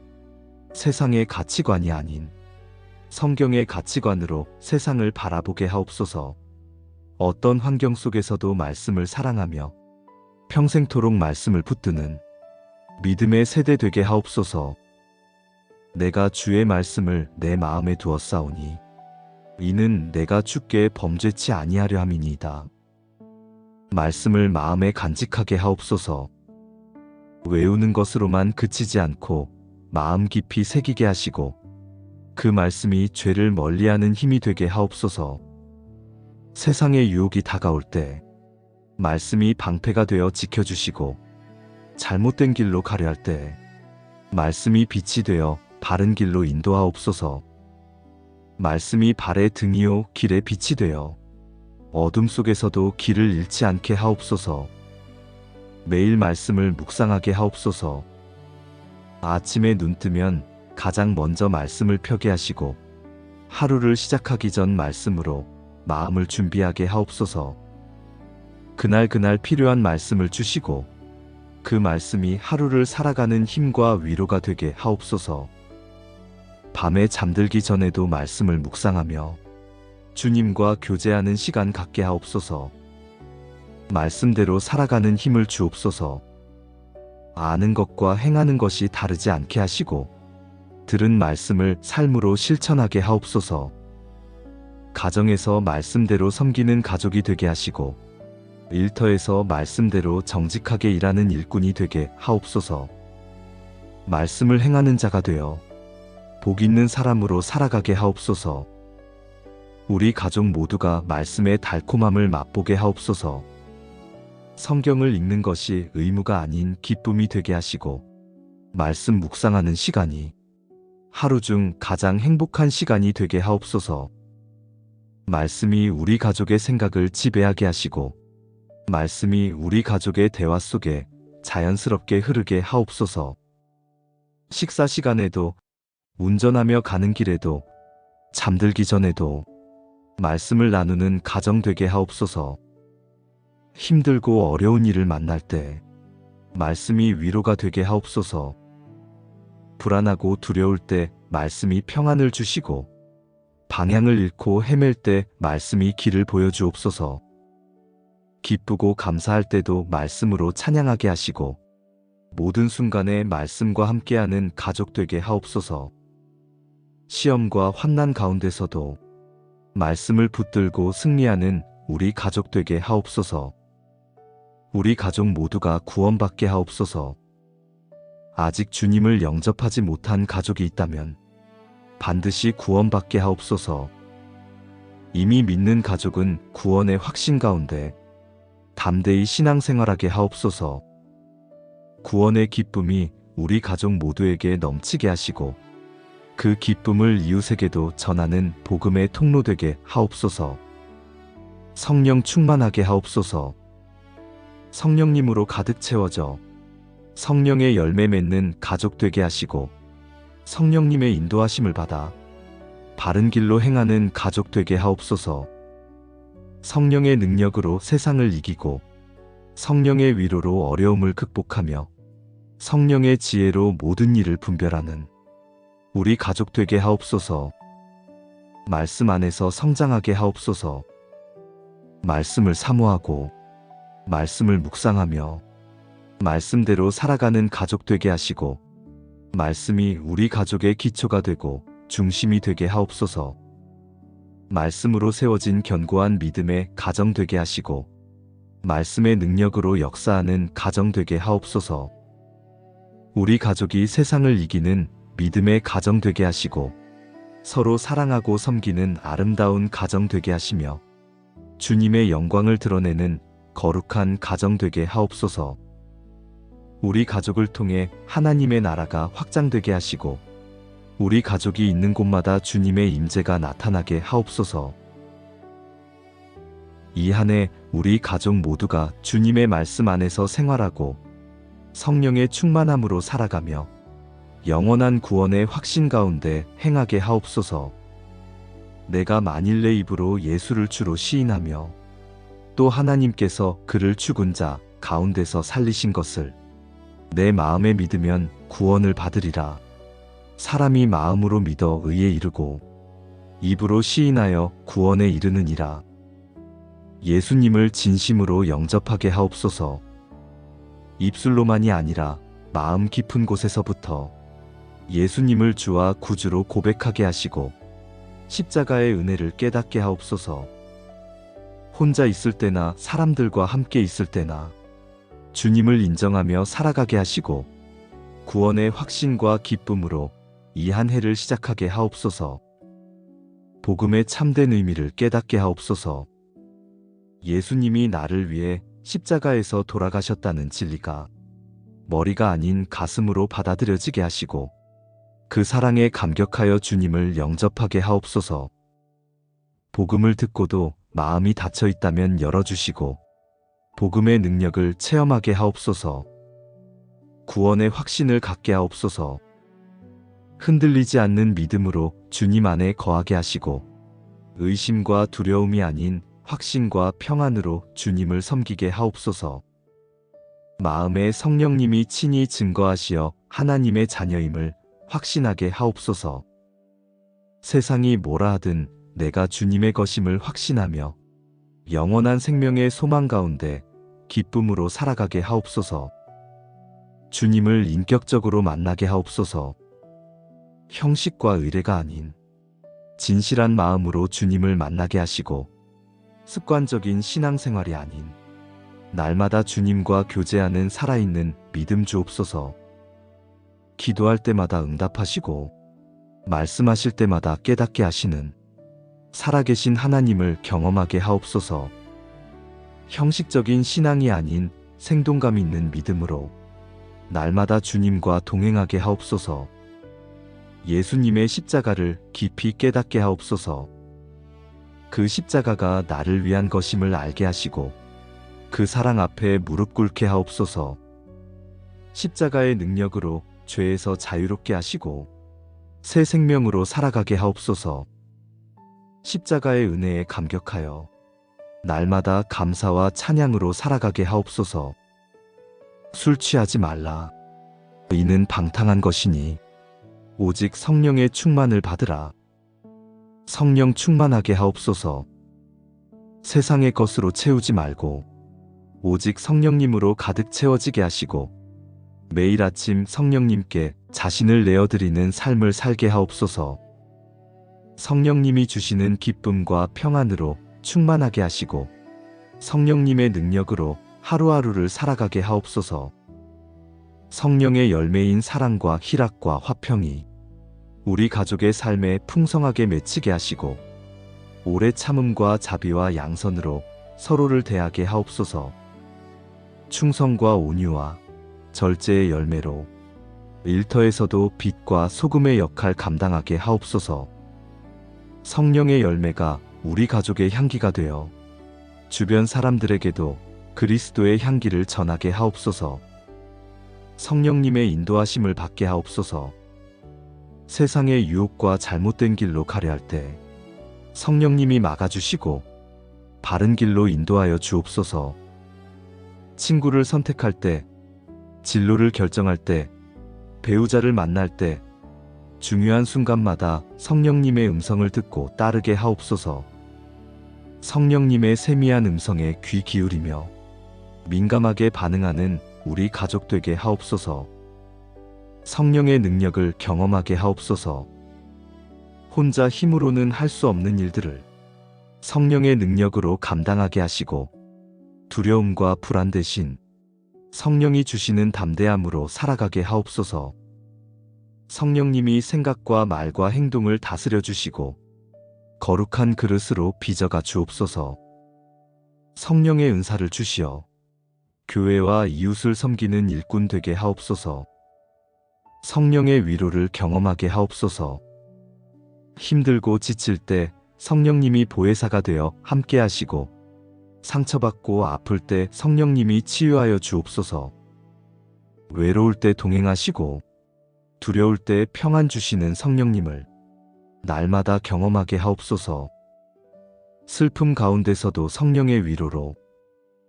세상의 가치관이 아닌 성경의 가치관으로 세상을 바라보게 하옵소서. 어떤 환경 속에서도 말씀을 사랑하며 평생토록 말씀을 붙드는 믿음의 세대 되게 하옵소서. 내가 주의 말씀을 내 마음에 두었사오니 이는 내가 주께 범죄치 아니하려 함이니이다. 말씀을 마음에 간직하게 하옵소서. 외우는 것으로만 그치지 않고 마음 깊이 새기게 하시고 그 말씀이 죄를 멀리하는 힘이 되게 하옵소서. 세상의 유혹이 다가올 때 말씀이 방패가 되어 지켜주시고 잘못된 길로 가려 할 때 말씀이 빛이 되어 바른 길로 인도하옵소서. 말씀이 발의 등이요 길의 빛이 되어 어둠 속에서도 길을 잃지 않게 하옵소서. 매일 말씀을 묵상하게 하옵소서. 아침에 눈 뜨면 가장 먼저 말씀을 펴게 하시고 하루를 시작하기 전 말씀으로 마음을 준비하게 하옵소서. 그날 필요한 말씀을 주시고 그 말씀이 하루를 살아가는 힘과 위로가 되게 하옵소서. 밤에 잠들기 전에도 말씀을 묵상하며 주님과 교제하는 시간 갖게 하옵소서. 말씀대로 살아가는 힘을 주옵소서. 아는 것과 행하는 것이 다르지 않게 하시고 들은 말씀을 삶으로 실천하게 하옵소서. 가정에서 말씀대로 섬기는 가족이 되게 하시고 일터에서 말씀대로 정직하게 일하는 일꾼이 되게 하옵소서. 말씀을 행하는 자가 되어 복 있는 사람으로 살아가게 하옵소서. 우리 가족 모두가 말씀의 달콤함을 맛보게 하옵소서. 성경을 읽는 것이 의무가 아닌 기쁨이 되게 하시고 말씀 묵상하는 시간이 하루 중 가장 행복한 시간이 되게 하옵소서. 말씀이 우리 가족의 생각을 지배하게 하시고 말씀이 우리 가족의 대화 속에 자연스럽게 흐르게 하옵소서. 식사 시간에도 운전하며 가는 길에도 잠들기 전에도 말씀을 나누는 가정 되게 하옵소서. 힘들고 어려운 일을 만날 때 말씀이 위로가 되게 하옵소서. 불안하고 두려울 때 말씀이 평안을 주시고 방향을 잃고 헤맬 때 말씀이 길을 보여주옵소서. 기쁘고 감사할 때도 말씀으로 찬양하게 하시고 모든 순간에 말씀과 함께하는 가족 되게 하옵소서. 시험과 환난 가운데서도 말씀을 붙들고 승리하는 우리 가족 되게 하옵소서. 우리 가족 모두가 구원받게 하옵소서. 아직 주님을 영접하지 못한 가족이 있다면 반드시 구원받게 하옵소서. 이미 믿는 가족은 구원의 확신 가운데 담대히 신앙생활하게 하옵소서. 구원의 기쁨이 우리 가족 모두에게 넘치게 하시고 그 기쁨을 이웃에게도 전하는 복음의 통로 되게 하옵소서. 성령 충만하게 하옵소서. 성령님으로 가득 채워져 성령의 열매 맺는 가족 되게 하시고 성령님의 인도하심을 받아 바른 길로 행하는 가족 되게 하옵소서. 성령의 능력으로 세상을 이기고 성령의 위로로 어려움을 극복하며 성령의 지혜로 모든 일을 분별하는 우리 가족 되게 하옵소서. 말씀 안에서 성장하게 하옵소서. 말씀을 사모하고 말씀을 묵상하며 말씀대로 살아가는 가족 되게 하시고 말씀이 우리 가족의 기초가 되고 중심이 되게 하옵소서. 말씀으로 세워진 견고한 믿음의 가정 되게 하시고 말씀의 능력으로 역사하는 가정 되게 하옵소서. 우리 가족이 세상을 이기는 믿음의 가정 되게 하시고 서로 사랑하고 섬기는 아름다운 가정 되게 하시며 주님의 영광을 드러내는 거룩한 가정 되게 하옵소서. 우리 가족을 통해 하나님의 나라가 확장되게 하시고 우리 가족이 있는 곳마다 주님의 임재가 나타나게 하옵소서. 이 한 해 우리 가족 모두가 주님의 말씀 안에서 생활하고 성령의 충만함으로 살아가며 영원한 구원의 확신 가운데 행하게 하옵소서. 내가 만일 내 입으로 예수를 주로 시인하며 또 하나님께서 그를 죽은 자 가운데서 살리신 것을 내 마음에 믿으면 구원을 받으리라. 사람이 마음으로 믿어 의에 이르고 입으로 시인하여 구원에 이르느니라. 예수님을 진심으로 영접하게 하옵소서. 입술로만이 아니라 마음 깊은 곳에서부터 예수님을 주와 구주로 고백하게 하시고 십자가의 은혜를 깨닫게 하옵소서. 혼자 있을 때나 사람들과 함께 있을 때나 주님을 인정하며 살아가게 하시고 구원의 확신과 기쁨으로 이 한 해를 시작하게 하옵소서. 복음의 참된 의미를 깨닫게 하옵소서. 예수님이 나를 위해 십자가에서 돌아가셨다는 진리가 머리가 아닌 가슴으로 받아들여지게 하시고 그 사랑에 감격하여 주님을 영접하게 하옵소서. 복음을 듣고도 마음이 닫혀 있다면 열어주시고 복음의 능력을 체험하게 하옵소서. 구원의 확신을 갖게 하옵소서. 흔들리지 않는 믿음으로 주님 안에 거하게 하시고 의심과 두려움이 아닌 확신과 평안으로 주님을 섬기게 하옵소서. 마음에 성령님이 친히 증거하시어 하나님의 자녀임을 확신하게 하옵소서. 세상이 뭐라 하든 내가 주님의 것임을 확신하며 영원한 생명의 소망 가운데 기쁨으로 살아가게 하옵소서. 주님을 인격적으로 만나게 하옵소서. 형식과 의례가 아닌 진실한 마음으로 주님을 만나게 하시고 습관적인 신앙생활이 아닌 날마다 주님과 교제하는 살아있는 믿음 주옵소서. 기도할 때마다 응답하시고 말씀하실 때마다 깨닫게 하시는 살아계신 하나님을 경험하게 하옵소서. 형식적인 신앙이 아닌 생동감 있는 믿음으로 날마다 주님과 동행하게 하옵소서. 예수님의 십자가를 깊이 깨닫게 하옵소서. 그 십자가가 나를 위한 것임을 알게 하시고 그 사랑 앞에 무릎 꿇게 하옵소서. 십자가의 능력으로 죄에서 자유롭게 하시고 새 생명으로 살아가게 하옵소서. 십자가의 은혜에 감격하여 날마다 감사와 찬양으로 살아가게 하옵소서. 술 취하지 말라. 이는 방탕한 것이니 오직 성령의 충만을 받으라. 성령 충만하게 하옵소서. 세상의 것으로 채우지 말고 오직 성령님으로 가득 채워지게 하시고 매일 아침 성령님께 자신을 내어드리는 삶을 살게 하옵소서. 성령님이 주시는 기쁨과 평안으로 충만하게 하시고 성령님의 능력으로 하루하루를 살아가게 하옵소서. 성령의 열매인 사랑과 희락과 화평이 우리 가족의 삶에 풍성하게 맺히게 하시고 오래 참음과 자비와 양선으로 서로를 대하게 하옵소서. 충성과 온유와 절제의 열매로 일터에서도 빛과 소금의 역할 감당하게 하옵소서. 성령의 열매가 우리 가족의 향기가 되어 주변 사람들에게도 그리스도의 향기를 전하게 하옵소서. 성령님의 인도하심을 받게 하옵소서. 세상의 유혹과 잘못된 길로 가려 할 때 성령님이 막아주시고 바른 길로 인도하여 주옵소서. 친구를 선택할 때, 진로를 결정할 때, 배우자를 만날 때 중요한 순간마다 성령님의 음성을 듣고 따르게 하옵소서. 성령님의 세미한 음성에 귀 기울이며 민감하게 반응하는 우리 가족 되게 하옵소서. 성령의 능력을 경험하게 하옵소서. 혼자 힘으로는 할 수 없는 일들을 성령의 능력으로 감당하게 하시고 두려움과 불안 대신 성령이 주시는 담대함으로 살아가게 하옵소서. 성령님이 생각과 말과 행동을 다스려 주시고 거룩한 그릇으로 빚어가 주옵소서. 성령의 은사를 주시어 교회와 이웃을 섬기는 일꾼 되게 하옵소서. 성령의 위로를 경험하게 하옵소서. 힘들고 지칠 때 성령님이 보혜사가 되어 함께 하시고 상처받고 아플 때 성령님이 치유하여 주옵소서. 외로울 때 동행하시고 두려울 때 평안 주시는 성령님을 날마다 경험하게 하옵소서. 슬픔 가운데서도 성령의 위로로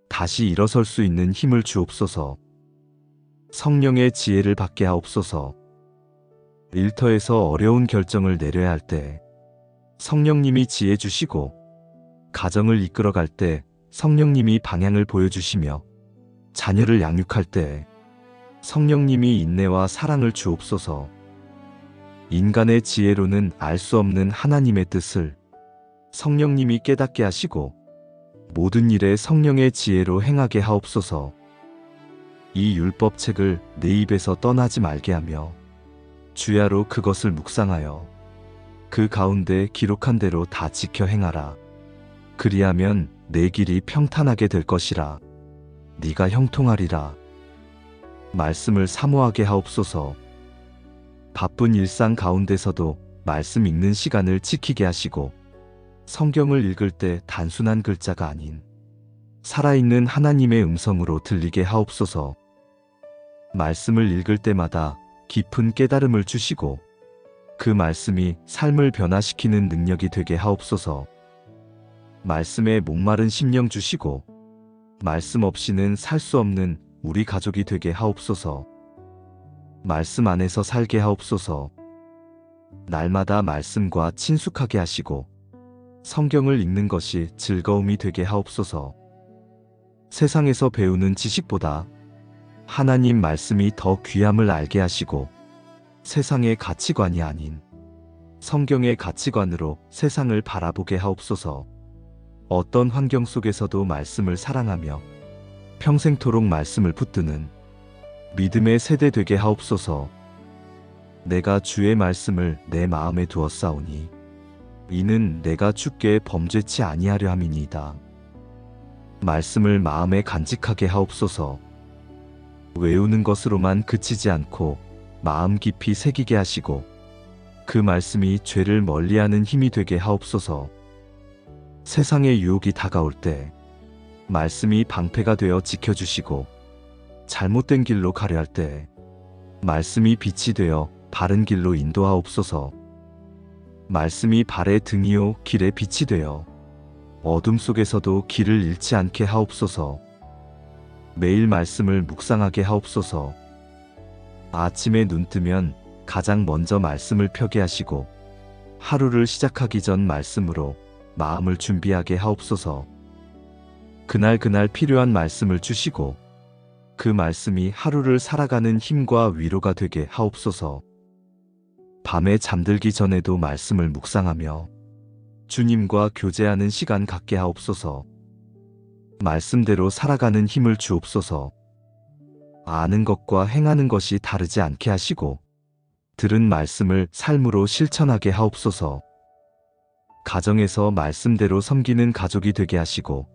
다시 일어설 수 있는 힘을 주옵소서. 성령의 지혜를 받게 하옵소서. 일터에서 어려운 결정을 내려야 할 때 성령님이 지혜 주시고, 가정을 이끌어갈 때 성령님이 방향을 보여주시며, 자녀를 양육할 때 성령님이 인내와 사랑을 주옵소서. 인간의 지혜로는 알 수 없는 하나님의 뜻을 성령님이 깨닫게 하시고, 모든 일에 성령의 지혜로 행하게 하옵소서. 이 율법책을 내 입에서 떠나지 말게 하며 주야로 그것을 묵상하여 그 가운데 기록한 대로 다 지켜 행하라. 그리하면 내 길이 평탄하게 될 것이라. 네가 형통하리라. 말씀을 사모하게 하옵소서. 바쁜 일상 가운데서도 말씀 읽는 시간을 지키게 하시고, 성경을 읽을 때 단순한 글자가 아닌 살아있는 하나님의 음성으로 들리게 하옵소서. 말씀을 읽을 때마다 깊은 깨달음을 주시고, 그 말씀이 삶을 변화시키는 능력이 되게 하옵소서. 말씀에 목마른 심령 주시고, 말씀 없이는 살 수 없는 우리 가족이 되게 하옵소서. 말씀 안에서 살게 하옵소서. 날마다 말씀과 친숙하게 하시고, 성경을 읽는 것이 즐거움이 되게 하옵소서. 세상에서 배우는 지식보다 하나님 말씀이 더 귀함을 알게 하시고, 세상의 가치관이 아닌 성경의 가치관으로 세상을 바라보게 하옵소서. 어떤 환경 속에서도 말씀을 사랑하며 평생토록 말씀을 붙드는 믿음의 세대 되게 하옵소서. 내가 주의 말씀을 내 마음에 두었사오니 이는 내가 주께 범죄치 아니하려 함이니이다. 말씀을 마음에 간직하게 하옵소서. 외우는 것으로만 그치지 않고 마음 깊이 새기게 하시고, 그 말씀이 죄를 멀리하는 힘이 되게 하옵소서. 세상의 유혹이 다가올 때 말씀이 방패가 되어 지켜주시고, 잘못된 길로 가려 할 때 말씀이 빛이 되어 바른 길로 인도하옵소서. 말씀이 발의 등이요 길의 빛이 되어 어둠 속에서도 길을 잃지 않게 하옵소서. 매일 말씀을 묵상하게 하옵소서. 아침에 눈 뜨면 가장 먼저 말씀을 펴게 하시고, 하루를 시작하기 전 말씀으로 마음을 준비하게 하옵소서. 그날 필요한 말씀을 주시고, 그 말씀이 하루를 살아가는 힘과 위로가 되게 하옵소서. 밤에 잠들기 전에도 말씀을 묵상하며 주님과 교제하는 시간 갖게 하옵소서. 말씀대로 살아가는 힘을 주옵소서. 아는 것과 행하는 것이 다르지 않게 하시고, 들은 말씀을 삶으로 실천하게 하옵소서. 가정에서 말씀대로 섬기는 가족이 되게 하시고,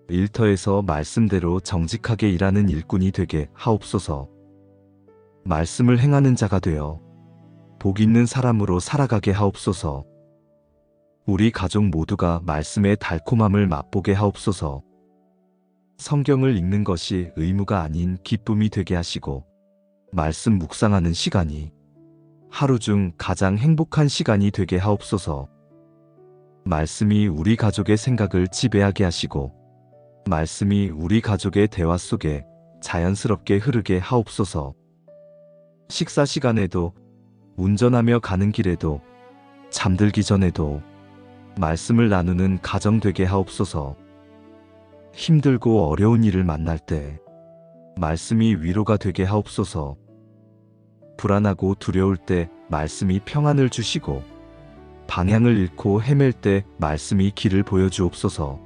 일터에서 말씀대로 정직하게 일하는 일꾼이 되게 하옵소서. 말씀을 행하는 자가 되어 복 있는 사람으로 살아가게 하옵소서. 우리 가족 모두가 말씀의 달콤함을 맛보게 하옵소서. 성경을 읽는 것이 의무가 아닌 기쁨이 되게 하시고, 말씀 묵상하는 시간이 하루 중 가장 행복한 시간이 되게 하옵소서. 말씀이 우리 가족의 생각을 지배하게 하시고, 말씀이 우리 가족의 대화 속에 자연스럽게 흐르게 하옵소서. 식사 시간에도, 운전하며 가는 길에도, 잠들기 전에도 말씀을 나누는 가정 되게 하옵소서. 힘들고 어려운 일을 만날 때 말씀이 위로가 되게 하옵소서. 불안하고 두려울 때 말씀이 평안을 주시고, 방향을 잃고 헤맬 때 말씀이 길을 보여주옵소서.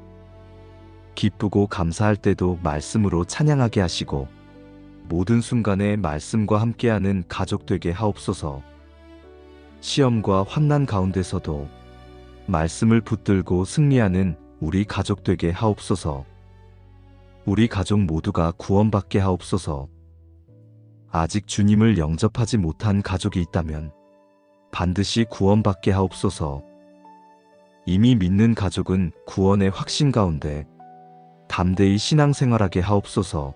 기쁘고 감사할 때도 말씀으로 찬양하게 하시고, 모든 순간에 말씀과 함께하는 가족 되게 하옵소서. 시험과 환난 가운데서도 말씀을 붙들고 승리하는 우리 가족 되게 하옵소서. 우리 가족 모두가 구원받게 하옵소서. 아직 주님을 영접하지 못한 가족이 있다면 반드시 구원받게 하옵소서. 이미 믿는 가족은 구원의 확신 가운데 담대히 신앙생활하게 하옵소서.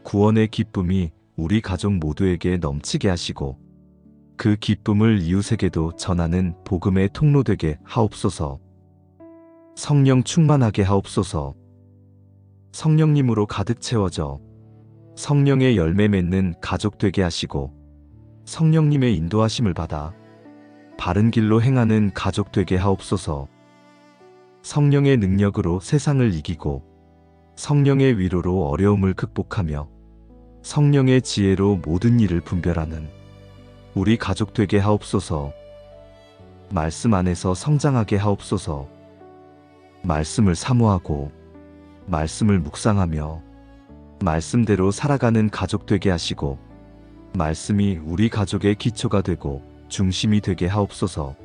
구원의 기쁨이 우리 가족 모두에게 넘치게 하시고, 그 기쁨을 이웃에게도 전하는 복음의 통로 되게 하옵소서. 성령 충만하게 하옵소서. 성령님으로 가득 채워져 성령의 열매 맺는 가족 되게 하시고 성령님의 인도하심을 받아 바른 길로 행하는 가족 되게 하옵소서. 성령의 능력으로 세상을 이기고 성령의 위로로 어려움을 극복하며 성령의 지혜로 모든 일을 분별하는 우리 가족 되게 하옵소서. 말씀 안에서 성장하게 하옵소서. 말씀을 사모하고 말씀을 묵상하며 말씀대로 살아가는 가족 되게 하시고 말씀이 우리 가족의 기초가 되고 중심이 되게 하옵소서.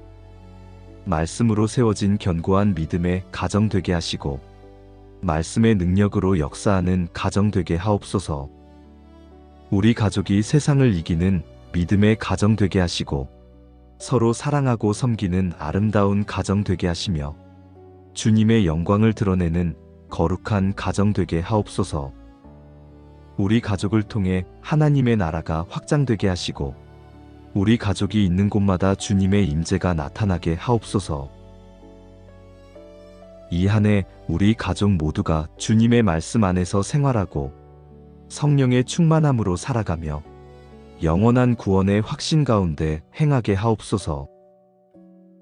말씀으로 세워진 견고한 믿음의 가정 되게 하시고 말씀의 능력으로 역사하는 가정 되게 하옵소서. 우리 가족이 세상을 이기는 믿음의 가정 되게 하시고 서로 사랑하고 섬기는 아름다운 가정 되게 하시며 주님의 영광을 드러내는 거룩한 가정 되게 하옵소서. 우리 가족을 통해 하나님의 나라가 확장되게 하시고 우리 가족이 있는 곳마다 주님의 임재가 나타나게 하옵소서. 이 한 해 우리 가족 모두가 주님의 말씀 안에서 생활하고 성령의 충만함으로 살아가며 영원한 구원의 확신 가운데 행하게 하옵소서.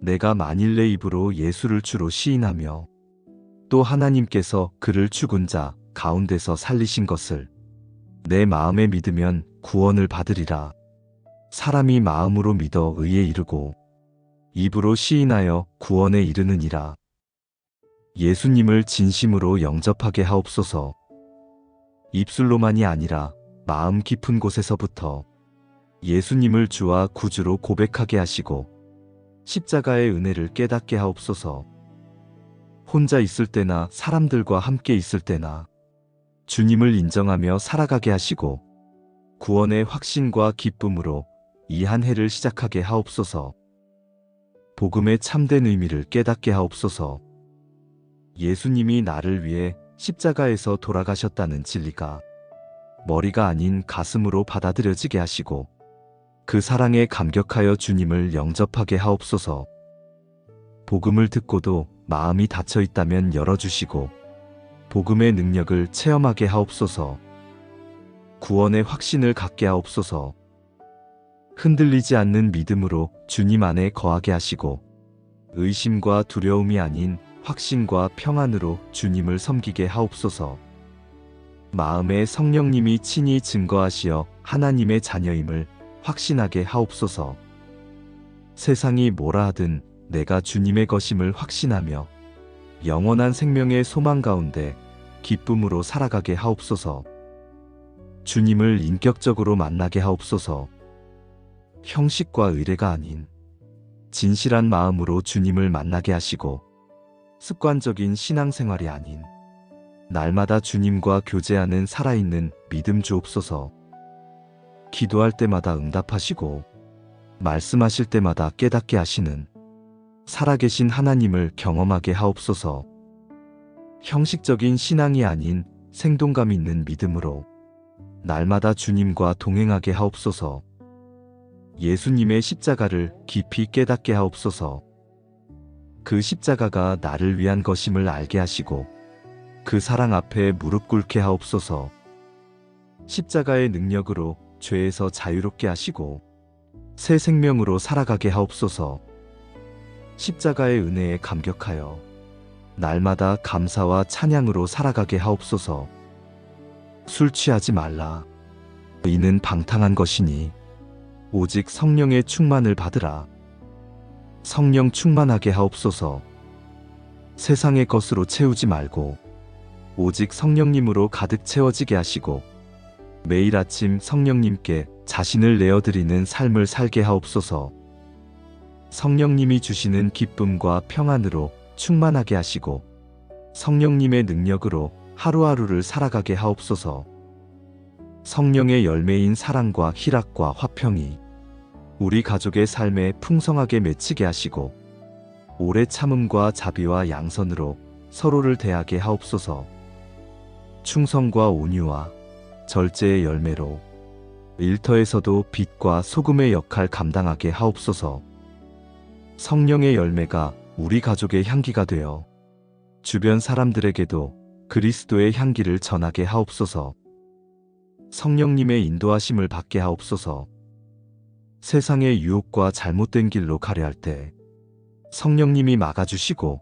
내가 만일 내 입으로 예수를 주로 시인하며 또 하나님께서 그를 죽은 자 가운데서 살리신 것을 내 마음에 믿으면 구원을 받으리라. 사람이 마음으로 믿어 의에 이르고 입으로 시인하여 구원에 이르느니라. 예수님을 진심으로 영접하게 하옵소서. 입술로만이 아니라 마음 깊은 곳에서부터 예수님을 주와 구주로 고백하게 하시고 십자가의 은혜를 깨닫게 하옵소서. 혼자 있을 때나 사람들과 함께 있을 때나 주님을 인정하며 살아가게 하시고 구원의 확신과 기쁨으로 이 한 해를 시작하게 하옵소서. 복음의 참된 의미를 깨닫게 하옵소서. 예수님이 나를 위해 십자가에서 돌아가셨다는 진리가 머리가 아닌 가슴으로 받아들여지게 하시고 그 사랑에 감격하여 주님을 영접하게 하옵소서. 복음을 듣고도 마음이 닫혀 있다면 열어주시고 복음의 능력을 체험하게 하옵소서. 구원의 확신을 갖게 하옵소서. 흔들리지 않는 믿음으로 주님 안에 거하게 하시고 의심과 두려움이 아닌 확신과 평안으로 주님을 섬기게 하옵소서. 마음에 성령님이 친히 증거하시어 하나님의 자녀임을 확신하게 하옵소서. 세상이 뭐라 하든 내가 주님의 것임을 확신하며 영원한 생명의 소망 가운데 기쁨으로 살아가게 하옵소서. 주님을 인격적으로 만나게 하옵소서. 형식과 의례가 아닌 진실한 마음으로 주님을 만나게 하시고 습관적인 신앙생활이 아닌 날마다 주님과 교제하는 살아있는 믿음 주옵소서. 기도할 때마다 응답하시고 말씀하실 때마다 깨닫게 하시는 살아계신 하나님을 경험하게 하옵소서. 형식적인 신앙이 아닌 생동감 있는 믿음으로 날마다 주님과 동행하게 하옵소서. 예수님의 십자가를 깊이 깨닫게 하옵소서. 그 십자가가 나를 위한 것임을 알게 하시고 그 사랑 앞에 무릎 꿇게 하옵소서. 십자가의 능력으로 죄에서 자유롭게 하시고 새 생명으로 살아가게 하옵소서. 십자가의 은혜에 감격하여 날마다 감사와 찬양으로 살아가게 하옵소서. 술 취하지 말라. 이는 방탕한 것이니 오직 성령의 충만을 받으라. 성령 충만하게 하옵소서. 세상의 것으로 채우지 말고 오직 성령님으로 가득 채워지게 하시고 매일 아침 성령님께 자신을 내어드리는 삶을 살게 하옵소서. 성령님이 주시는 기쁨과 평안으로 충만하게 하시고 성령님의 능력으로 하루하루를 살아가게 하옵소서. 성령의 열매인 사랑과 희락과 화평이 우리 가족의 삶에 풍성하게 맺히게 하시고 오래 참음과 자비와 양선으로 서로를 대하게 하옵소서. 충성과 온유와 절제의 열매로 일터에서도 빛과 소금의 역할 감당하게 하옵소서. 성령의 열매가 우리 가족의 향기가 되어 주변 사람들에게도 그리스도의 향기를 전하게 하옵소서. 성령님의 인도하심을 받게 하옵소서. 세상의 유혹과 잘못된 길로 가려 할 때 성령님이 막아주시고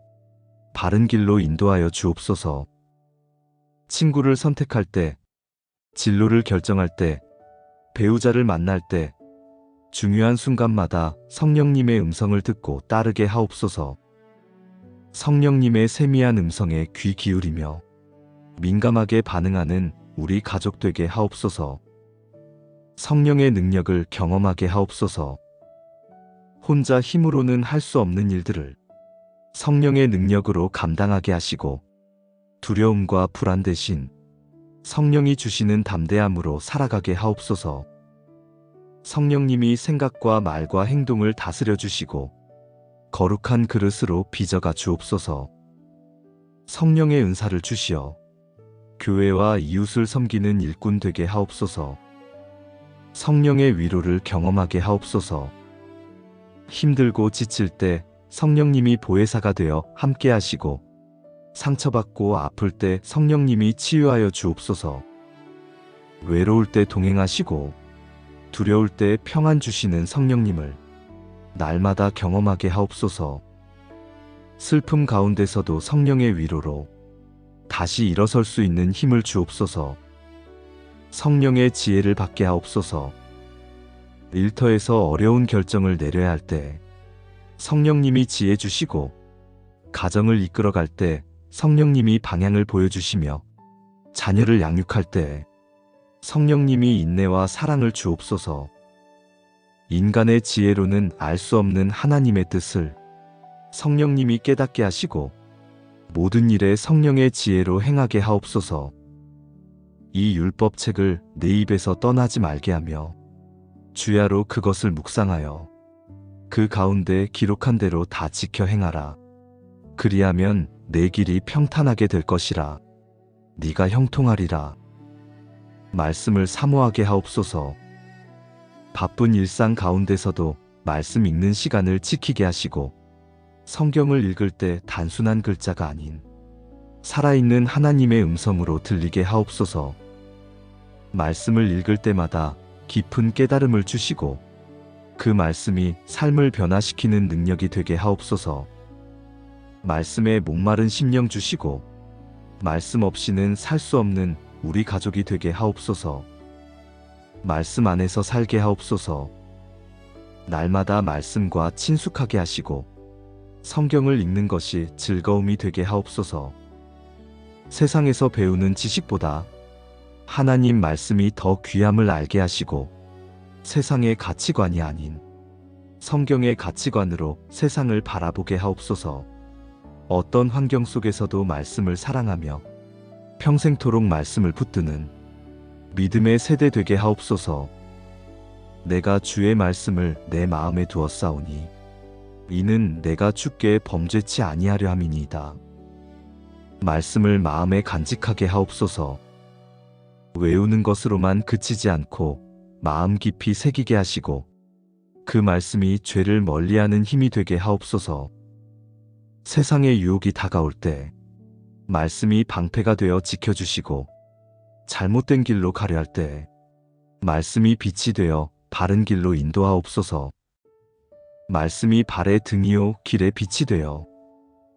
바른 길로 인도하여 주옵소서. 친구를 선택할 때, 진로를 결정할 때, 배우자를 만날 때, 중요한 순간마다 성령님의 음성을 듣고 따르게 하옵소서. 성령님의 세미한 음성에 귀 기울이며 민감하게 반응하는 우리 가족 되게 하옵소서. 성령의 능력을 경험하게 하옵소서. 혼자 힘으로는 할 수 없는 일들을 성령의 능력으로 감당하게 하시고 두려움과 불안 대신 성령이 주시는 담대함으로 살아가게 하옵소서. 성령님이 생각과 말과 행동을 다스려 주시고 거룩한 그릇으로 빚어가 주옵소서. 성령의 은사를 주시어 교회와 이웃을 섬기는 일꾼 되게 하옵소서. 성령의 위로를 경험하게 하옵소서. 힘들고 지칠 때 성령님이 보혜사가 되어 함께 하시고 상처받고 아플 때 성령님이 치유하여 주옵소서. 외로울 때 동행하시고 두려울 때 평안 주시는 성령님을 날마다 경험하게 하옵소서. 슬픔 가운데서도 성령의 위로로 다시 일어설 수 있는 힘을 주옵소서. 성령의 지혜를 받게 하옵소서. 일터에서 어려운 결정을 내려야 할 때 성령님이 지혜 주시고 가정을 이끌어갈 때 성령님이 방향을 보여주시며 자녀를 양육할 때 성령님이 인내와 사랑을 주옵소서. 인간의 지혜로는 알 수 없는 하나님의 뜻을 성령님이 깨닫게 하시고 모든 일에 성령의 지혜로 행하게 하옵소서. 이 율법책을 내 입에서 떠나지 말게 하며 주야로 그것을 묵상하여 그 가운데 기록한 대로 다 지켜 행하라. 그리하면 내 길이 평탄하게 될 것이라. 네가 형통하리라. 말씀을 사모하게 하옵소서. 바쁜 일상 가운데서도 말씀 읽는 시간을 지키게 하시고 성경을 읽을 때 단순한 글자가 아닌 살아있는 하나님의 음성으로 들리게 하옵소서. 말씀을 읽을 때마다 깊은 깨달음을 주시고 그 말씀이 삶을 변화시키는 능력이 되게 하옵소서. 말씀에 목마른 심령 주시고 말씀 없이는 살 수 없는 우리 가족이 되게 하옵소서. 말씀 안에서 살게 하옵소서. 날마다 말씀과 친숙하게 하시고 성경을 읽는 것이 즐거움이 되게 하옵소서. 세상에서 배우는 지식보다 하나님 말씀이 더 귀함을 알게 하시고 세상의 가치관이 아닌 성경의 가치관으로 세상을 바라보게 하옵소서. 어떤 환경 속에서도 말씀을 사랑하며 평생토록 말씀을 붙드는 믿음의 세대 되게 하옵소서. 내가 주의 말씀을 내 마음에 두었사오니 이는 내가 주께 범죄치 아니하려 함이니이다. 말씀을 마음에 간직하게 하옵소서. 외우는 것으로만 그치지 않고 마음 깊이 새기게 하시고 그 말씀이 죄를 멀리하는 힘이 되게 하옵소서. 세상의 유혹이 다가올 때 말씀이 방패가 되어 지켜주시고 잘못된 길로 가려 할 때 말씀이 빛이 되어 바른 길로 인도하옵소서. 말씀이 발의 등이요 길의 빛이 되어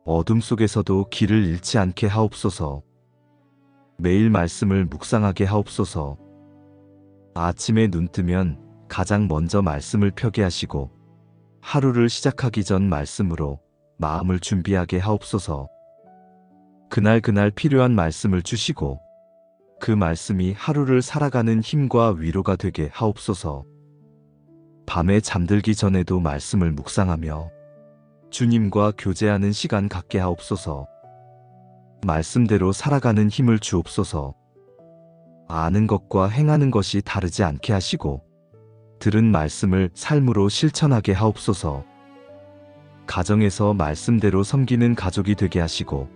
어둠 속에서도 길을 잃지 않게 하옵소서. 매일 말씀을 묵상하게 하옵소서. 아침에 눈 뜨면 가장 먼저 말씀을 펴게 하시고 하루를 시작하기 전 말씀으로 마음을 준비하게 하옵소서. 그날 필요한 말씀을 주시고 그 말씀이 하루를 살아가는 힘과 위로가 되게 하옵소서. 밤에 잠들기 전에도 말씀을 묵상하며 주님과 교제하는 시간 갖게 하옵소서. 말씀대로 살아가는 힘을 주옵소서. 아는 것과 행하는 것이 다르지 않게 하시고 들은 말씀을 삶으로 실천하게 하옵소서. 가정에서 말씀대로 섬기는 가족이 되게 하시고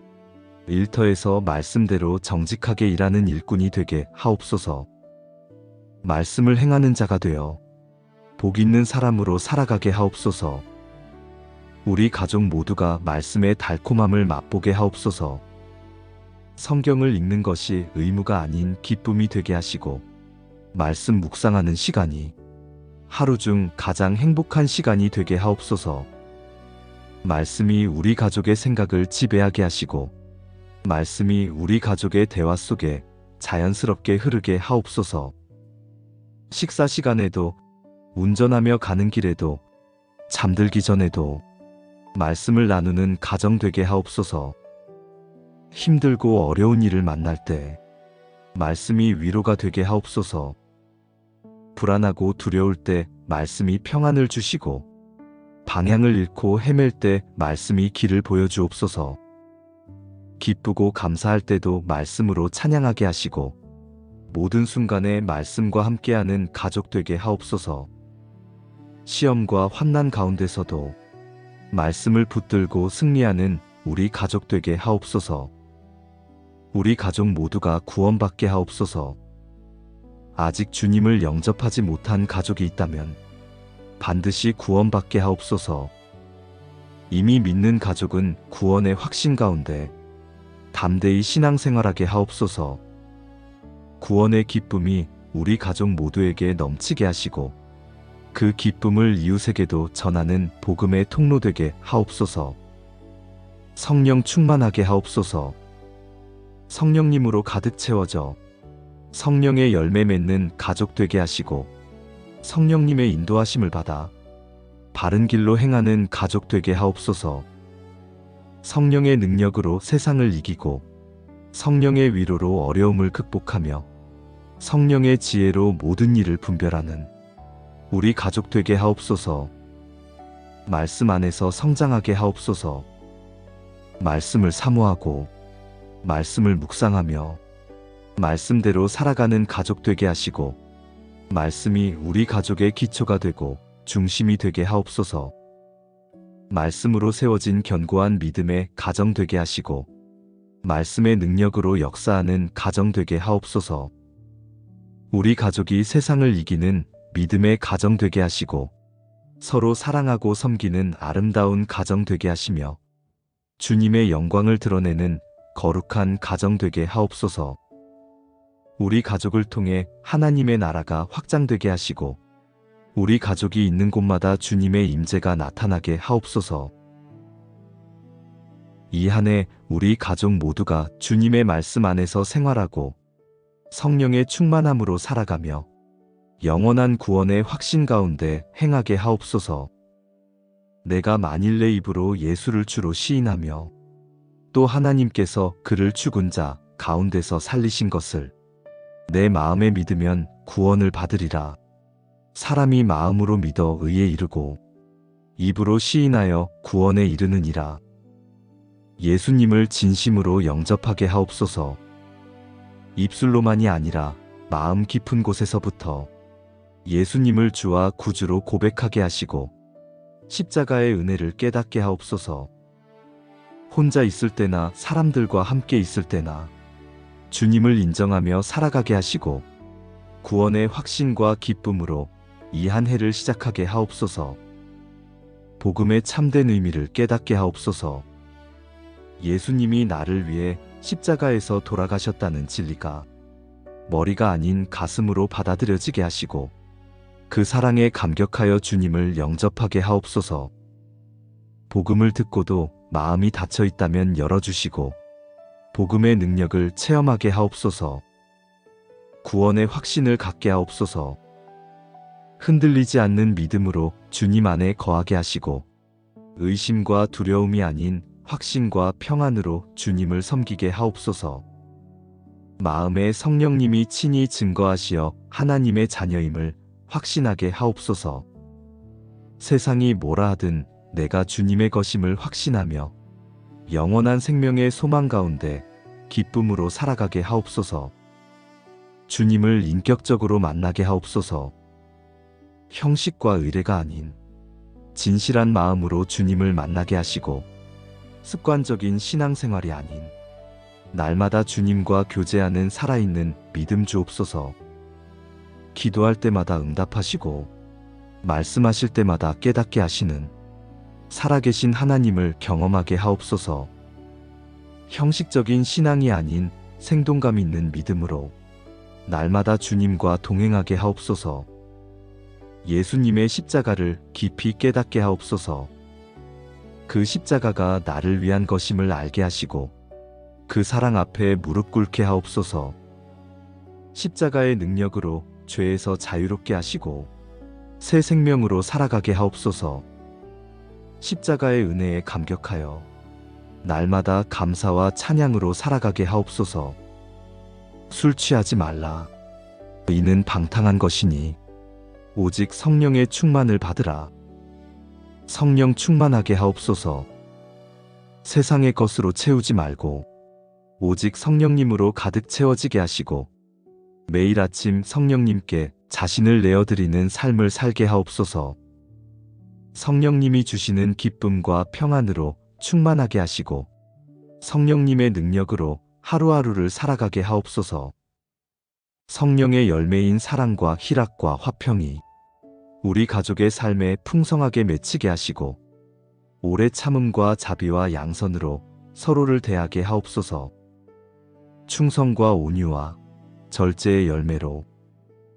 일터에서 말씀대로 정직하게 일하는 일꾼이 되게 하옵소서. 말씀을 행하는 자가 되어 복 있는 사람으로 살아가게 하옵소서. 우리 가족 모두가 말씀의 달콤함을 맛보게 하옵소서. 성경을 읽는 것이 의무가 아닌 기쁨이 되게 하시고 말씀 묵상하는 시간이 하루 중 가장 행복한 시간이 되게 하옵소서. 말씀이 우리 가족의 생각을 지배하게 하시고 말씀이 우리 가족의 대화 속에 자연스럽게 흐르게 하옵소서. 식사 시간에도 운전하며 가는 길에도 잠들기 전에도 말씀을 나누는 가정 되게 하옵소서. 힘들고 어려운 일을 만날 때 말씀이 위로가 되게 하옵소서. 불안하고 두려울 때 말씀이 평안을 주시고 방향을 잃고 헤맬 때 말씀이 길을 보여주옵소서. 기쁘고 감사할 때도 말씀으로 찬양하게 하시고 모든 순간에 말씀과 함께하는 가족 되게 하옵소서. 시험과 환난 가운데서도 말씀을 붙들고 승리하는 우리 가족 되게 하옵소서. 우리 가족 모두가 구원받게 하옵소서. 아직 주님을 영접하지 못한 가족이 있다면 반드시 구원받게 하옵소서. 이미 믿는 가족은 구원의 확신 가운데 담대히 신앙생활하게 하옵소서. 구원의 기쁨이 우리 가족 모두에게 넘치게 하시고 그 기쁨을 이웃에게도 전하는 복음의 통로 되게 하옵소서. 성령 충만하게 하옵소서. 성령님으로 가득 채워져 성령의 열매 맺는 가족 되게 하시고 성령님의 인도하심을 받아 바른 길로 행하는 가족 되게 하옵소서. 성령의 능력으로 세상을 이기고 성령의 위로로 어려움을 극복하며 성령의 지혜로 모든 일을 분별하는 우리 가족 되게 하옵소서. 말씀 안에서 성장하게 하옵소서. 말씀을 사모하고 말씀을 묵상하며 말씀대로 살아가는 가족 되게 하시고 말씀이 우리 가족의 기초가 되고 중심이 되게 하옵소서. 말씀으로 세워진 견고한 믿음의 가정 되게 하시고 말씀의 능력으로 역사하는 가정 되게 하옵소서. 우리 가족이 세상을 이기는 믿음의 가정 되게 하시고 서로 사랑하고 섬기는 아름다운 가정 되게 하시며 주님의 영광을 드러내는 거룩한 가정 되게 하옵소서. 우리 가족을 통해 하나님의 나라가 확장되게 하시고 우리 가족이 있는 곳마다 주님의 임재가 나타나게 하옵소서. 이 한 해 우리 가족 모두가 주님의 말씀 안에서 생활하고 성령의 충만함으로 살아가며 영원한 구원의 확신 가운데 행하게 하옵소서. 내가 만일 내 입으로 예수를 주로 시인하며 또 하나님께서 그를 죽은 자 가운데서 살리신 것을 내 마음에 믿으면 구원을 받으리라. 사람이 마음으로 믿어 의에 이르고 입으로 시인하여 구원에 이르느니라. 예수님을 진심으로 영접하게 하옵소서. 입술로만이 아니라 마음 깊은 곳에서부터 예수님을 주와 구주로 고백하게 하시고 십자가의 은혜를 깨닫게 하옵소서. 혼자 있을 때나 사람들과 함께 있을 때나 주님을 인정하며 살아가게 하시고 구원의 확신과 기쁨으로 이 한 해를 시작하게 하옵소서. 복음의 참된 의미를 깨닫게 하옵소서. 예수님이 나를 위해 십자가에서 돌아가셨다는 진리가 머리가 아닌 가슴으로 받아들여지게 하시고 그 사랑에 감격하여 주님을 영접하게 하옵소서. 복음을 듣고도 마음이 닫혀 있다면 열어주시고 복음의 능력을 체험하게 하옵소서. 구원의 확신을 갖게 하옵소서. 흔들리지 않는 믿음으로 주님 안에 거하게 하시고 의심과 두려움이 아닌 확신과 평안으로 주님을 섬기게 하옵소서. 마음에 성령님이 친히 증거하시어 하나님의 자녀임을 확신하게 하옵소서. 세상이 뭐라 하든 내가 주님의 것임을 확신하며 영원한 생명의 소망 가운데 기쁨으로 살아가게 하옵소서. 주님을 인격적으로 만나게 하옵소서. 형식과 의례가 아닌 진실한 마음으로 주님을 만나게 하시고 습관적인 신앙생활이 아닌 날마다 주님과 교제하는 살아있는 믿음 주옵소서. 기도할 때마다 응답하시고 말씀하실 때마다 깨닫게 하시는 살아계신 하나님을 경험하게 하옵소서. 형식적인 신앙이 아닌 생동감 있는 믿음으로 날마다 주님과 동행하게 하옵소서. 예수님의 십자가를 깊이 깨닫게 하옵소서. 그 십자가가 나를 위한 것임을 알게 하시고 그 사랑 앞에 무릎 꿇게 하옵소서. 십자가의 능력으로 죄에서 자유롭게 하시고 새 생명으로 살아가게 하옵소서. 십자가의 은혜에 감격하여 날마다 감사와 찬양으로 살아가게 하옵소서. 술 취하지 말라. 이는 방탕한 것이니 오직 성령의 충만을 받으라. 성령 충만하게 하옵소서. 세상의 것으로 채우지 말고 오직 성령님으로 가득 채워지게 하시고 매일 아침 성령님께 자신을 내어드리는 삶을 살게 하옵소서. 성령님이 주시는 기쁨과 평안으로 충만하게 하시고 성령님의 능력으로 하루하루를 살아가게 하옵소서. 성령의 열매인 사랑과 희락과 화평이 우리 가족의 삶에 풍성하게 맺히게 하시고 오래 참음과 자비와 양선으로 서로를 대하게 하옵소서. 충성과 온유와 절제의 열매로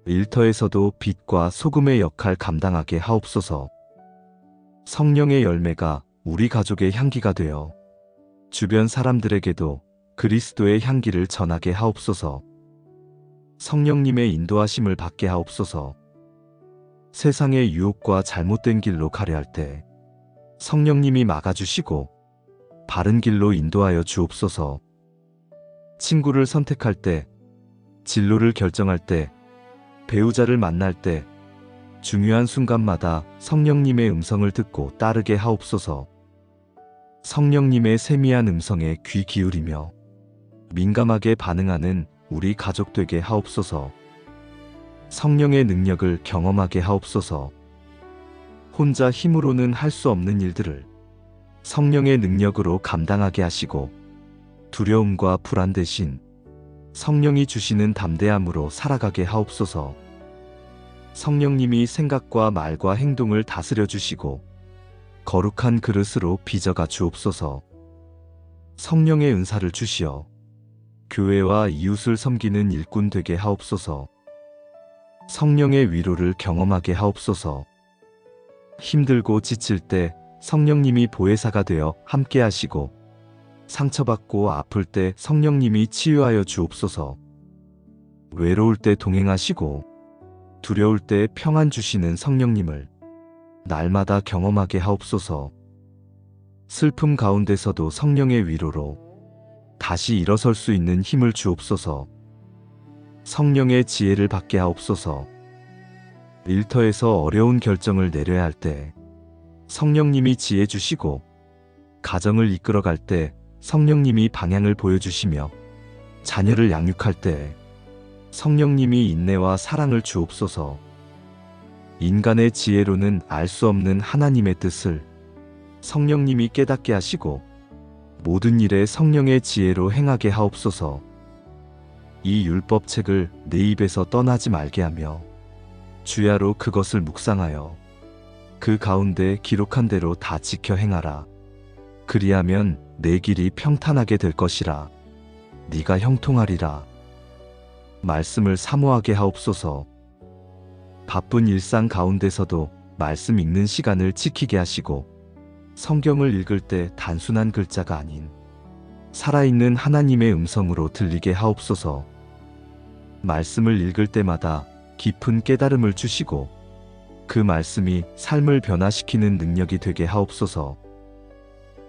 일터에서도 빛과 소금의 역할 감당하게 하옵소서. 성령의 열매가 우리 가족의 향기가 되어 주변 사람들에게도 그리스도의 향기를 전하게 하옵소서. 성령님의 인도하심을 받게 하옵소서. 세상의 유혹과 잘못된 길로 가려 할 때 성령님이 막아주시고 바른 길로 인도하여 주옵소서. 친구를 선택할 때, 진로를 결정할 때, 배우자를 만날 때 중요한 순간마다 성령님의 음성을 듣고 따르게 하옵소서. 성령님의 세미한 음성에 귀 기울이며 민감하게 반응하는 우리 가족 되게 하옵소서. 성령의 능력을 경험하게 하옵소서. 혼자 힘으로는 할 수 없는 일들을 성령의 능력으로 감당하게 하시고 두려움과 불안 대신 성령이 주시는 담대함으로 살아가게 하옵소서. 성령님이 생각과 말과 행동을 다스려 주시고 거룩한 그릇으로 빚어가 주옵소서. 성령의 은사를 주시어 교회와 이웃을 섬기는 일꾼 되게 하옵소서. 성령의 위로를 경험하게 하옵소서. 힘들고 지칠 때 성령님이 보혜사가 되어 함께 하시고 상처받고 아플 때 성령님이 치유하여 주옵소서. 외로울 때 동행하시고 두려울 때 평안 주시는 성령님을 날마다 경험하게 하옵소서. 슬픔 가운데서도 성령의 위로로 다시 일어설 수 있는 힘을 주옵소서. 성령의 지혜를 받게 하옵소서. 일터에서 어려운 결정을 내려야 할 때 성령님이 지혜 주시고 가정을 이끌어갈 때 성령님이 방향을 보여주시며 자녀를 양육할 때 성령님이 인내와 사랑을 주옵소서. 인간의 지혜로는 알 수 없는 하나님의 뜻을 성령님이 깨닫게 하시고 모든 일에 성령의 지혜로 행하게 하옵소서. 이 율법책을 내 입에서 떠나지 말게 하며 주야로 그것을 묵상하여 그 가운데 기록한 대로 다 지켜 행하라. 그리하면 내 길이 평탄하게 될 것이라. 네가 형통하리라. 말씀을 사모하게 하옵소서. 바쁜 일상 가운데서도 말씀 읽는 시간을 지키게 하시고 성경을 읽을 때 단순한 글자가 아닌 살아있는 하나님의 음성으로 들리게 하옵소서. 말씀을 읽을 때마다 깊은 깨달음을 주시고 그 말씀이 삶을 변화시키는 능력이 되게 하옵소서.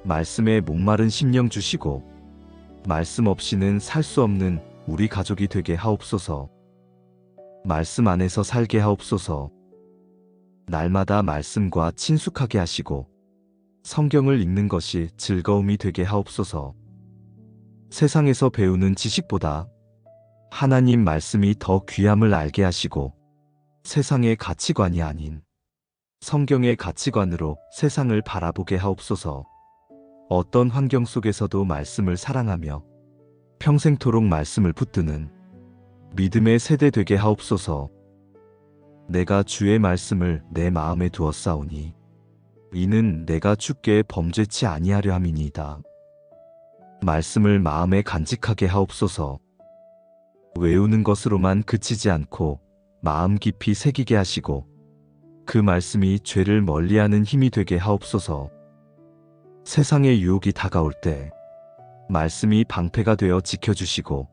말씀에 목마른 심령 주시고 말씀 없이는 살 수 없는 우리 가족이 되게 하옵소서. 말씀 안에서 살게 하옵소서. 날마다 말씀과 친숙하게 하시고 성경을 읽는 것이 즐거움이 되게 하옵소서. 세상에서 배우는 지식보다 하나님 말씀이 더 귀함을 알게 하시고 세상의 가치관이 아닌 성경의 가치관으로 세상을 바라보게 하옵소서. 어떤 환경 속에서도 말씀을 사랑하며 평생토록 말씀을 붙드는 믿음의 세대 되게 하옵소서. 내가 주의 말씀을 내 마음에 두었사오니 이는 내가 주께 범죄치 아니하려 함이니이다. 말씀을 마음에 간직하게 하옵소서. 외우는 것으로만 그치지 않고 마음 깊이 새기게 하시고 그 말씀이 죄를 멀리하는 힘이 되게 하옵소서. 세상의 유혹이 다가올 때 말씀이 방패가 되어 지켜주시고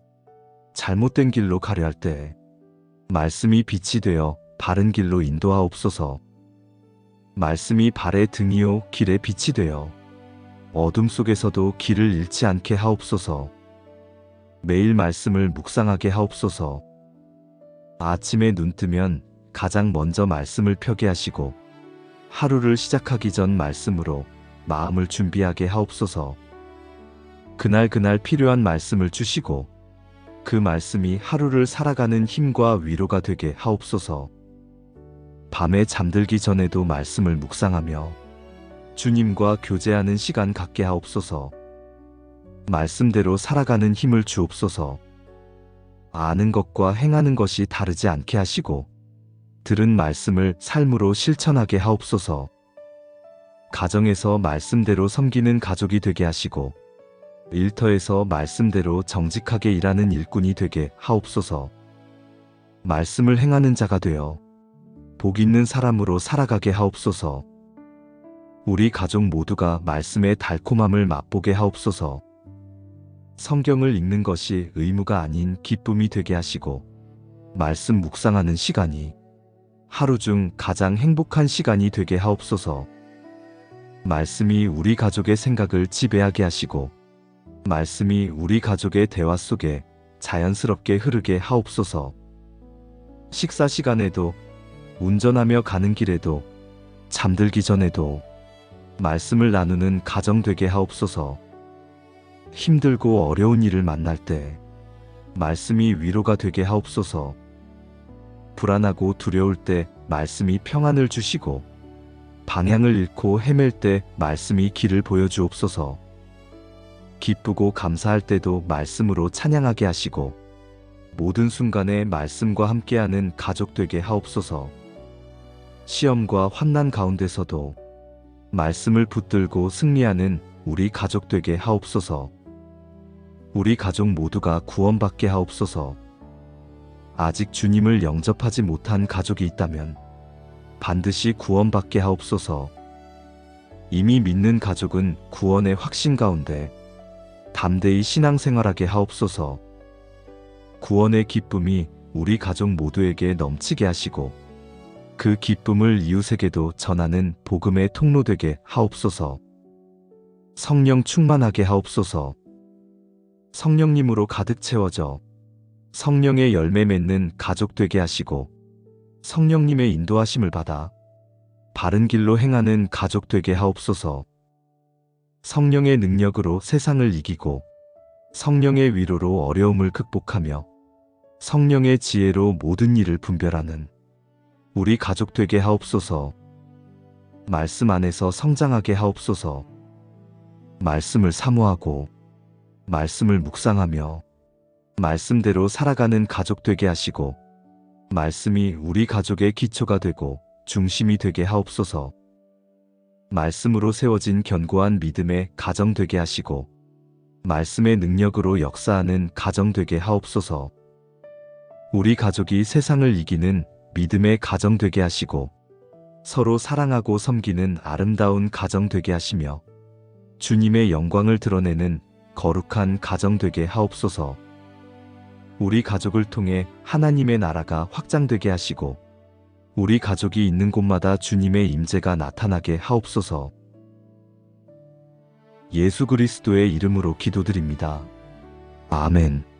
잘못된 길로 가려 할 때 말씀이 빛이 되어 바른 길로 인도하옵소서. 말씀이 발의 등이요 길의 빛이 되어 어둠 속에서도 길을 잃지 않게 하옵소서. 매일 말씀을 묵상하게 하옵소서. 아침에 눈 뜨면 가장 먼저 말씀을 펴게 하시고 하루를 시작하기 전 말씀으로 마음을 준비하게 하옵소서. 그날 필요한 말씀을 주시고 그 말씀이 하루를 살아가는 힘과 위로가 되게 하옵소서. 밤에 잠들기 전에도 말씀을 묵상하며 주님과 교제하는 시간 갖게 하옵소서. 말씀대로 살아가는 힘을 주옵소서. 아는 것과 행하는 것이 다르지 않게 하시고 들은 말씀을 삶으로 실천하게 하옵소서. 가정에서 말씀대로 섬기는 가족이 되게 하시고 일터에서 말씀대로 정직하게 일하는 일꾼이 되게 하옵소서. 말씀을 행하는 자가 되어 복 있는 사람으로 살아가게 하옵소서. 우리 가족 모두가 말씀의 달콤함을 맛보게 하옵소서. 성경을 읽는 것이 의무가 아닌 기쁨이 되게 하시고 말씀 묵상하는 시간이 하루 중 가장 행복한 시간이 되게 하옵소서. 말씀이 우리 가족의 생각을 지배하게 하시고 말씀이 우리 가족의 대화 속에 자연스럽게 흐르게 하옵소서. 식사 시간에도 운전하며 가는 길에도 잠들기 전에도 말씀을 나누는 가정 되게 하옵소서. 힘들고 어려운 일을 만날 때 말씀이 위로가 되게 하옵소서. 불안하고 두려울 때 말씀이 평안을 주시고 방향을 잃고 헤맬 때 말씀이 길을 보여주옵소서. 기쁘고 감사할 때도 말씀으로 찬양하게 하시고 모든 순간에 말씀과 함께하는 가족 되게 하옵소서. 시험과 환난 가운데서도 말씀을 붙들고 승리하는 우리 가족 되게 하옵소서. 우리 가족 모두가 구원받게 하옵소서. 아직 주님을 영접하지 못한 가족이 있다면 반드시 구원받게 하옵소서. 이미 믿는 가족은 구원의 확신 가운데 담대히 신앙생활하게 하옵소서. 구원의 기쁨이 우리 가족 모두에게 넘치게 하시고 그 기쁨을 이웃에게도 전하는 복음의 통로 되게 하옵소서. 성령 충만하게 하옵소서. 성령님으로 가득 채워져 성령의 열매 맺는 가족 되게 하시고 성령님의 인도하심을 받아 바른 길로 행하는 가족 되게 하옵소서. 성령의 능력으로 세상을 이기고 성령의 위로로 어려움을 극복하며 성령의 지혜로 모든 일을 분별하는 우리 가족 되게 하옵소서. 말씀 안에서 성장하게 하옵소서. 말씀을 사모하고 말씀을 묵상하며 말씀대로 살아가는 가족 되게 하시고 말씀이 우리 가족의 기초가 되고 중심이 되게 하옵소서. 말씀으로 세워진 견고한 믿음의 가정 되게 하시고 말씀의 능력으로 역사하는 가정 되게 하옵소서. 우리 가족이 세상을 이기는 믿음의 가정 되게 하시고 서로 사랑하고 섬기는 아름다운 가정 되게 하시며 주님의 영광을 드러내는 거룩한 가정 되게 하옵소서. 우리 가족을 통해 하나님의 나라가 확장되게 하시고 우리 가족이 있는 곳마다 주님의 임재가 나타나게 하옵소서. 예수 그리스도의 이름으로 기도드립니다. 아멘.